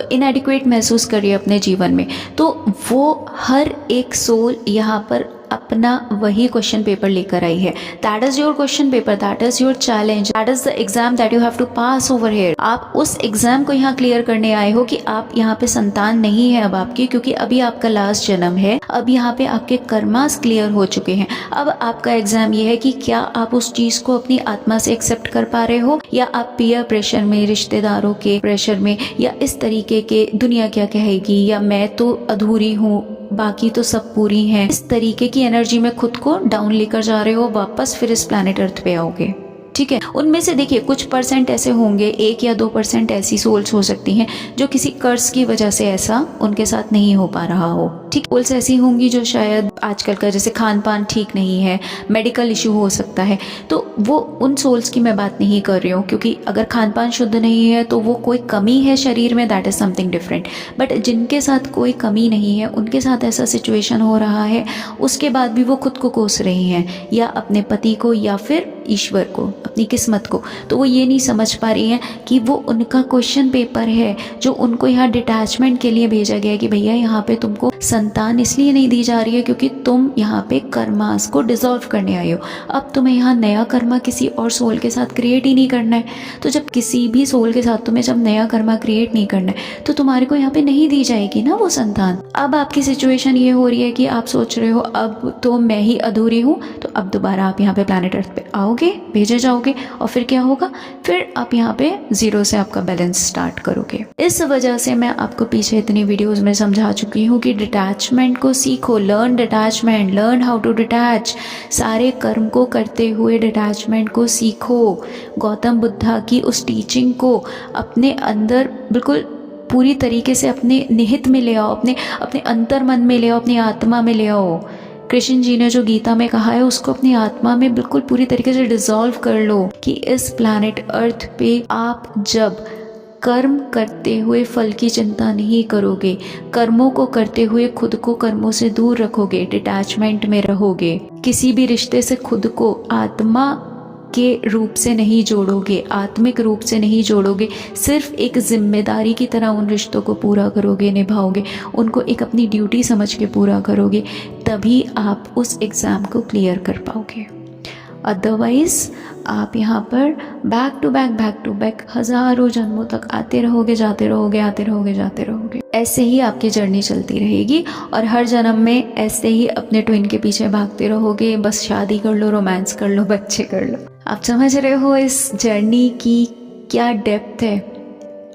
इनएडिक्वेट महसूस कर रही है अपने जीवन में, तो वो हर एक सोल यहाँ पर अपना वही क्वेश्चन पेपर लेकर आई है। That is your question paper, that is your challenge, that is the exam that you have to pass over here. आप उस एग्जाम को यहाँ क्लियर करने आए हो कि आप यहाँ पे संतान नहीं है अब आपकी, क्योंकि अभी आपका लास्ट जन्म है। अब यहाँ पे आपके कर्मास क्लियर हो चुके हैं। अब आपका एग्जाम ये है कि क्या आप उस चीज को अपनी आत्मा से एक्सेप्ट कर पा रहे हो, या आप पीयर प्रेशर में, रिश्तेदारों के प्रेशर में, या इस तरीके के दुनिया क्या कहेगी, या मैं तो अधूरी हूँ बाकी तो सब पूरी हैं, इस तरीके की एनर्जी में खुद को डाउन लेकर जा रहे हो, वापस फिर इस प्लैनेट अर्थ पे आओगे। ठीक है, उनमें से देखिए कुछ परसेंट ऐसे होंगे, 1 या 2% ऐसी सोल्स हो सकती हैं जो किसी कर्ज की वजह से ऐसा उनके साथ नहीं हो पा रहा हो। ठीक, सोल्स ऐसी होंगी जो शायद आजकल का जैसे खान पान ठीक नहीं है, मेडिकल इशू हो सकता है, तो वो उन सोल्स की मैं बात नहीं कर रही हूँ, क्योंकि अगर खान पान शुद्ध नहीं है तो वो कोई कमी है शरीर में, that is something different. But जिनके साथ कोई कमी नहीं है, उनके साथ ऐसा सिचुएशन हो रहा है, उसके बाद भी वो खुद को कोस रही हैं, या अपने पति को या फिर ईश्वर को, अपनी किस्मत को, तो वो ये नहीं समझ पा रही हैं कि वो उनका क्वेश्चन पेपर है जो उनको यहाँ डिटैचमेंट के लिए भेजा गया है कि भैया यहाँ पे तुमको संतान इसलिए नहीं दी जा रही है क्योंकि तुम यहाँ पे कर्मास को डिसॉल्व करने आई हो। अब तुम्हें यहाँ नया कर्मा किसी और सोल के साथ क्रिएट ही नहीं करना है। तो जब किसी भी सोल के साथ तुम्हें जब नया कर्मा क्रिएट नहीं करना है तो तुम्हारे को यहाँ पे नहीं दी जाएगी ना वो संतान। अब आपकी सिचुएशन ये हो रही है कि आप सोच रहे हो अब तो मैं ही अधूरी हूँ, तो अब दोबारा आप यहाँ पे प्लैनेट अर्थ पे आओगे, भेजे जाओगे, और फिर क्या होगा, फिर आप यहाँ पे जीरो से आपका बैलेंस स्टार्ट करोगे। इस वजह से मैं आपको पीछे इतनी वीडियोस में समझा चुकी हूँ कि डिटैचमेंट को सीखो, learn detachment, learn how to detach. सारे कर्म को करते हुए डिटैचमेंट को सीखो। गौतम बुद्धा की उस टीचिंग को अपने अंदर बिल्कुल पूरी तरीके से अपने निहित में ले आओ, अपने अंतर मन में ले आओ, अपनी आत्मा में ले आओ। कृष्ण जी ने जो गीता में कहा है उसको अपनी आत्मा में बिल्कुल पूरी तरीके से डिसॉल्व कर लो कि इस प्लैनेट अर्थ पे आप जब कर्म करते हुए फल की चिंता नहीं करोगे, कर्मों को करते हुए खुद को कर्मों से दूर रखोगे, डिटैचमेंट में रहोगे, किसी भी रिश्ते से खुद को आत्मा के रूप से नहीं जोड़ोगे, आत्मिक रूप से नहीं जोड़ोगे, सिर्फ एक जिम्मेदारी की तरह उन रिश्तों को पूरा करोगे, निभाओगे, उनको एक अपनी ड्यूटी समझ के पूरा करोगे, तभी आप उस एग्ज़ाम को क्लियर कर पाओगे। अदरवाइज आप यहाँ पर बैक टू बैक हज़ारों जन्मों तक आते रहोगे, जाते रहोगे, आते रहोगे, जाते रहोगे। ऐसे ही आपकी जर्नी चलती रहेगी और हर जन्म में ऐसे ही अपने ट्विन के पीछे भागते रहोगे। बस शादी कर लो, रोमांस कर लो, बच्चे कर लो। आप समझ रहे हो इस जर्नी की क्या डेप्थ है?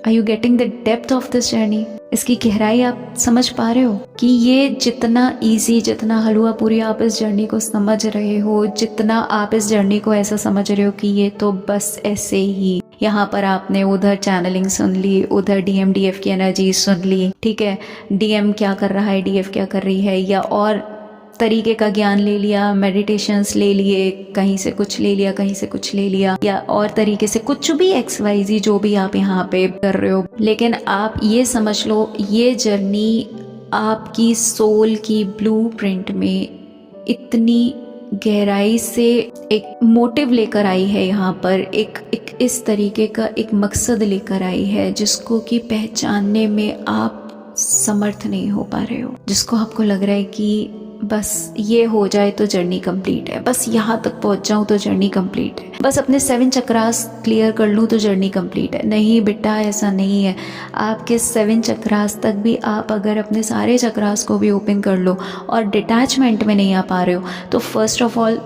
Are you getting the depth of this journey? इसकी गहराई आप समझ पा रहे हो कि ये जितना इजी, जितना हलवा पूरी आप इस जर्नी को समझ रहे हो, जितना आप इस जर्नी को ऐसा समझ रहे हो कि ये तो बस ऐसे ही, यहाँ पर आपने उधर चैनलिंग सुन ली, उधर डीएम डीएफ की एनर्जी सुन ली, ठीक है, डीएम क्या कर रहा है, डीएफ क्या कर रही है, या और तरीके का ज्ञान ले लिया, मेडिटेशंस ले लिए, कहीं से कुछ ले लिया, कहीं से कुछ ले लिया, या और तरीके से कुछ भी XYZ जो भी आप यहाँ पे कर रहे हो। लेकिन आप ये समझ लो ये जर्नी आपकी सोल की ब्लूप्रिंट में इतनी गहराई से एक मोटिव लेकर आई है, यहाँ पर एक इस तरीके का एक मकसद लेकर आई है जिसको कि पहचानने में आप समर्थ नहीं हो पा रहे हो, जिसको आपको लग रहा है कि बस ये हो जाए तो जर्नी कंप्लीट है, बस यहाँ तक पहुँच जाऊँ तो जर्नी कंप्लीट है, बस अपने 7 चक्रास क्लियर कर लूँ तो जर्नी कंप्लीट है। नहीं बेटा, ऐसा नहीं है। आपके 7 चक्रास तक भी आप अगर अपने सारे चक्रास को भी ओपन कर लो और डिटैचमेंट में नहीं आ पा रहे हो तो फर्स्ट ऑफ ऑल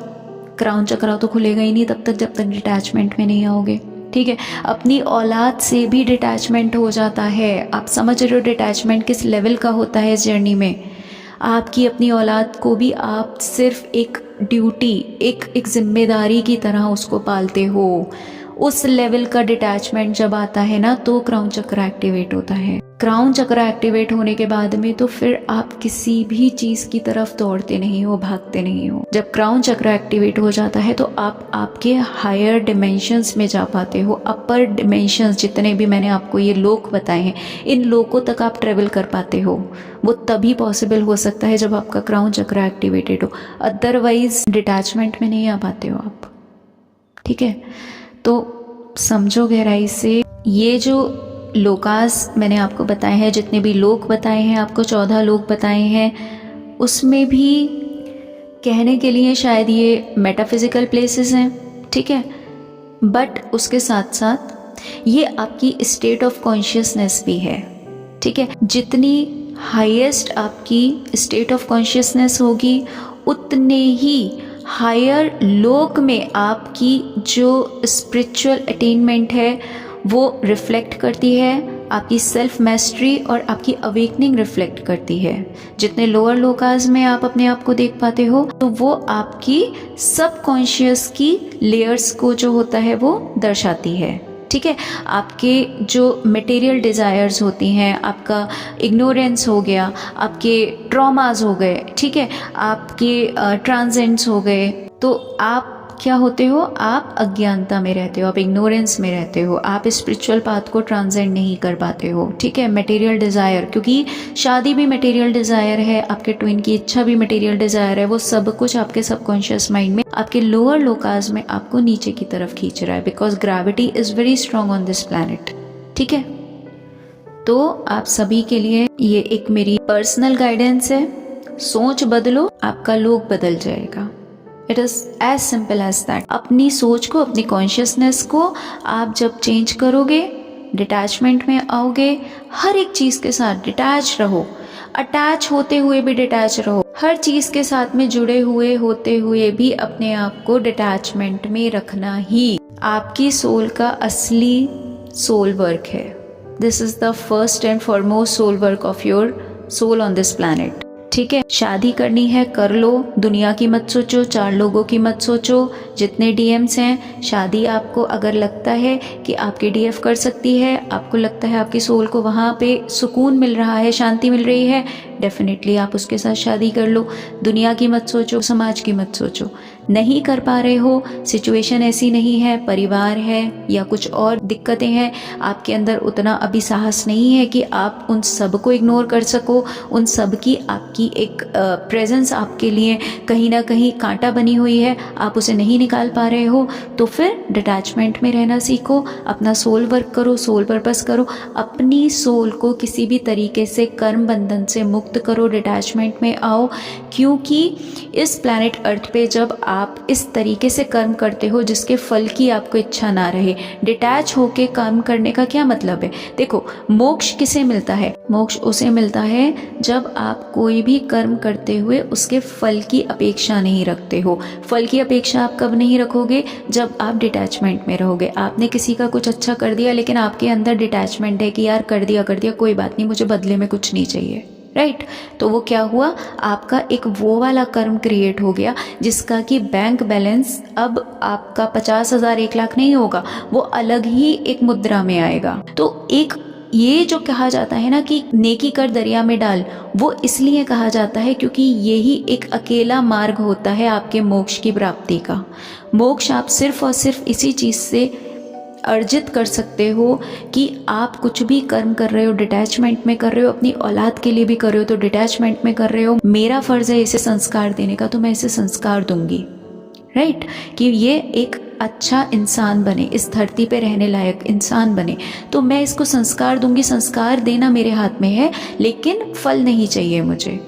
क्राउन चक्रा तो खुलेगा ही नहीं तब तक जब तक डिटैचमेंट में नहीं आओगे, ठीक है। अपनी औलाद से भी डिटैचमेंट हो जाता है। आप समझ रहे हो डिटैचमेंट किस लेवल का होता है इस जर्नी में? आपकी अपनी औलाद को भी आप सिर्फ एक ड्यूटी, एक जिम्मेदारी की तरह उसको पालते हो। उस लेवल का डिटैचमेंट जब आता है ना तो क्राउन चक्र एक्टिवेट होता है। क्राउन चक्र एक्टिवेट होने के बाद में तो फिर आप किसी भी चीज़ की तरफ दौड़ते नहीं हो, भागते नहीं हो। जब क्राउन चक्र एक्टिवेट हो जाता है तो आप आपके हायर डिमेंशंस में जा पाते हो। अपर डिमेंशंस जितने भी मैंने आपको ये लोक बताए हैं, इन लोकों तक आप ट्रेवल कर पाते हो। वो तभी पॉसिबल हो सकता है जब आपका क्राउन चक्र एक्टिवेटेड हो, अदरवाइज डिटैचमेंट में नहीं आ पाते हो आप, ठीक है। तो समझो गहराई से, ये जो लोकास मैंने आपको बताए हैं, जितने भी लोक बताए हैं आपको, 14 लोक बताए हैं, उसमें भी कहने के लिए शायद ये मेटाफिजिकल प्लेसेस हैं, ठीक है, बट उसके साथ साथ ये आपकी स्टेट ऑफ कॉन्शियसनेस भी है, ठीक है। जितनी हाईएस्ट आपकी स्टेट ऑफ कॉन्शियसनेस होगी उतने ही हायर लोक में आपकी जो स्पिरिचुअल अटेनमेंट है वो रिफ्लेक्ट करती है। आपकी सेल्फ मैस्ट्री और आपकी अवेकनिंग रिफ्लेक्ट करती है। जितने लोअर लोकास में आप अपने आप को देख पाते हो तो वो आपकी सबकॉन्शियस की लेयर्स को जो होता है वो दर्शाती है, ठीक है। आपके जो मटेरियल डिज़ायर्स होती हैं, आपका इग्नोरेंस हो गया, आपके ट्रॉमास हो गए, ठीक है, आपके ट्रांसेंड्स हो गए, तो आप क्या होते हो? आप अज्ञानता में रहते हो, आप इग्नोरेंस में रहते हो, आप स्पिरिचुअल पाथ को ट्रांसेंड नहीं कर पाते हो, ठीक है। मटेरियल डिज़ायर, क्योंकि शादी भी मटेरियल डिज़ायर है, आपके ट्विन की इच्छा भी मटेरियल डिज़ायर है, वो सब कुछ आपके सबकॉन्शियस माइंड में, आपके लोअर लोकास में आपको नीचे की तरफ खींच रहा है, because gravity is very strong on this planet, ठीक है। तो आप सभी के लिए ये एक मेरी पर्सनल गाइडेंस है, सोच बदलो, आपका लोक बदल जाएगा। It is as simple as that. अपनी सोच को, अपनी कॉन्शियसनेस को आप जब चेंज करोगे, डिटैचमेंट में आओगे, हर एक चीज़ के साथ डिटैच रहो, अटैच होते हुए भी डिटैच रहो, हर चीज़ के साथ में जुड़े हुए होते हुए भी अपने आप को डिटैचमेंट में रखना ही आपकी सोल का असली सोल वर्क है। This is the first and foremost soul work of your soul on this planet. ठीक है, शादी करनी है कर लो, दुनिया की मत सोचो, 4 लोगों की मत सोचो। जितने डीएम्स हैं, शादी आपको अगर लगता है कि आपकी डीएफ कर सकती है, आपको लगता है आपकी सोल को वहाँ पे सुकून मिल रहा है, शांति मिल रही है, डेफिनेटली आप उसके साथ शादी कर लो। दुनिया की मत सोचो, समाज की मत सोचो। नहीं कर पा रहे हो, सिचुएशन ऐसी नहीं है, परिवार है या कुछ और दिक्कतें हैं, आपके अंदर उतना अभी साहस नहीं है कि आप उन सब को इग्नोर कर सको, उन सब की आपकी एक प्रेजेंस आपके लिए कहीं ना कहीं कांटा बनी हुई है, आप उसे नहीं निकाल पा रहे हो, तो फिर डिटैचमेंट में रहना सीखो, अपना सोल वर्क करो, सोल पर्पस करो, अपनी सोल को किसी भी तरीके से कर्म बंधन से मुक्त करो, डिटैचमेंट में आओ। क्योंकि इस प्लैनेट अर्थ पे जब आप इस तरीके से कर्म करते हो जिसके फल की आपको इच्छा ना रहे, डिटैच होके कर्म करने का क्या मतलब है? देखो, मोक्ष किसे मिलता है? मोक्ष उसे मिलता है जब आप कोई भी कर्म करते हुए उसके फल की अपेक्षा नहीं रखते हो। फल की अपेक्षा आप कब नहीं रखोगे? जब आप डिटैचमेंट में रहोगे। आपने किसी का कुछ अच्छा कर दिया लेकिन आपके अंदर डिटैचमेंट है कि यार कर दिया कोई बात नहीं, मुझे बदले में कुछ नहीं चाहिए, राइट? तो वो क्या हुआ, आपका एक वो वाला कर्म क्रिएट हो गया जिसका कि बैंक बैलेंस अब आपका 50,000 1 लाख नहीं होगा, वो अलग ही एक मुद्रा में आएगा। तो एक ये जो कहा जाता है ना कि नेकी कर दरिया में डाल, वो इसलिए कहा जाता है क्योंकि यही एक अकेला मार्ग होता है आपके मोक्ष की प्राप्ति का। मोक्ष आप सिर्फ और सिर्फ इसी चीज़ से अर्जित कर सकते हो कि आप कुछ भी कर्म कर रहे हो, डिटैचमेंट में कर रहे हो, अपनी औलाद के लिए भी कर रहे हो तो डिटैचमेंट में कर रहे हो। मेरा फ़र्ज़ है इसे संस्कार देने का, तो मैं इसे संस्कार दूंगी, राइट? कि ये एक अच्छा इंसान बने, इस धरती पे रहने लायक इंसान बने, तो मैं इसको संस्कार दूंगी। संस्कार देना मेरे हाथ में है, लेकिन फल नहीं चाहिए मुझे,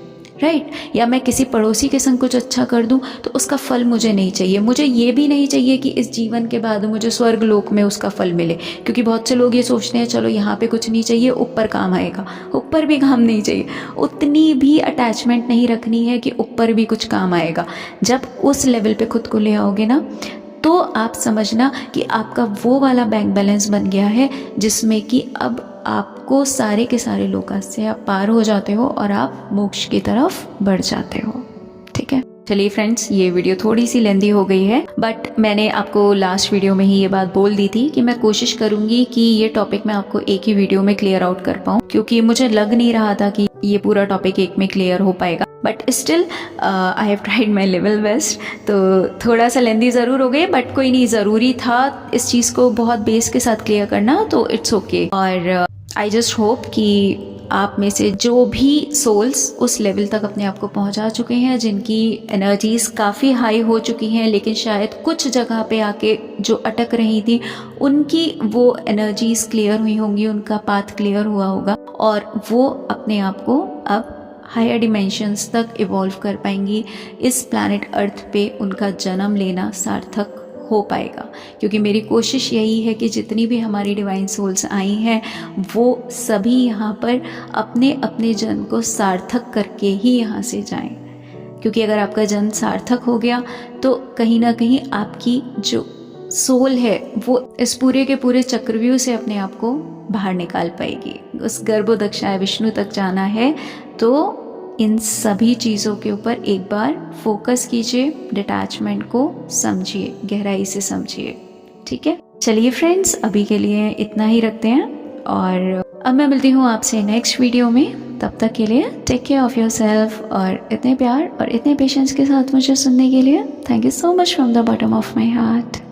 राइट? या मैं किसी पड़ोसी के संग कुछ अच्छा कर दूं तो उसका फल मुझे नहीं चाहिए। मुझे ये भी नहीं चाहिए कि इस जीवन के बाद मुझे स्वर्ग लोक में उसका फल मिले, क्योंकि बहुत से लोग ये सोचते हैं चलो यहाँ पे कुछ नहीं चाहिए, ऊपर काम आएगा। ऊपर भी काम नहीं चाहिए, उतनी भी अटैचमेंट नहीं रखनी है कि ऊपर भी कुछ काम आएगा। जब उस लेवल पे खुद को ले आओगे ना, तो आप समझना कि आपका वो वाला बैंक बैलेंस बन गया है जिसमें कि अब आपको सारे के सारे लोग से आप पार हो जाते हो और आप मोक्ष की तरफ बढ़ जाते हो। ठीक है, चलिए फ्रेंड्स, ये वीडियो थोड़ी सी लेंदी हो गई है, बट मैंने आपको लास्ट वीडियो में ही ये बात बोल दी थी कि मैं कोशिश करूंगी कि ये टॉपिक मैं आपको एक ही वीडियो में क्लियर आउट कर पाऊँ, क्योंकि मुझे लग नहीं रहा था कि ये पूरा टॉपिक एक में क्लियर हो पाएगा। But still I have tried my level best. तो थोड़ा सा लेंदी ज़रूर हो गई, बट कोई नहीं, ज़रूरी था इस चीज़ को बहुत बेस के साथ क्लियर करना, तो इट्स ओके। और आई जस्ट होप कि आप में से जो भी सोल्स उस लेवल तक अपने आप को पहुंचा चुके हैं, जिनकी एनर्जीज काफ़ी हाई हो चुकी हैं, लेकिन शायद कुछ जगह पे आके जो अटक रही थी, उनकी वो एनर्जीज क्लियर हुई होंगी, उनका पाथ क्लियर हुआ होगा और वो अपने आप को अब हायर डिमेंशंस तक इवॉल्व कर पाएंगी। इस प्लैनेट अर्थ पे उनका जन्म लेना सार्थक हो पाएगा, क्योंकि मेरी कोशिश यही है कि जितनी भी हमारी डिवाइन सोल्स आई हैं वो सभी यहाँ पर अपने अपने जन्म को सार्थक करके ही यहाँ से जाएं। क्योंकि अगर आपका जन्म सार्थक हो गया तो कहीं ना कहीं आपकी जो सोल है वो इस पूरे के पूरे चक्रव्यूह से अपने आप को बाहर निकाल पाएगी। उस गर्भोदक्षाय विष्णु तक जाना है तो इन सभी चीज़ों के ऊपर एक बार फोकस कीजिए, डिटैचमेंट को समझिए, गहराई से समझिए। ठीक है, चलिए फ्रेंड्स, अभी के लिए इतना ही रखते हैं और अब मैं मिलती हूँ आपसे नेक्स्ट वीडियो में। तब तक के लिए टेक केयर ऑफ़ योरसेल्फ, और इतने प्यार और इतने पेशेंस के साथ मुझे सुनने के लिए thank you so much from the bottom of my heart.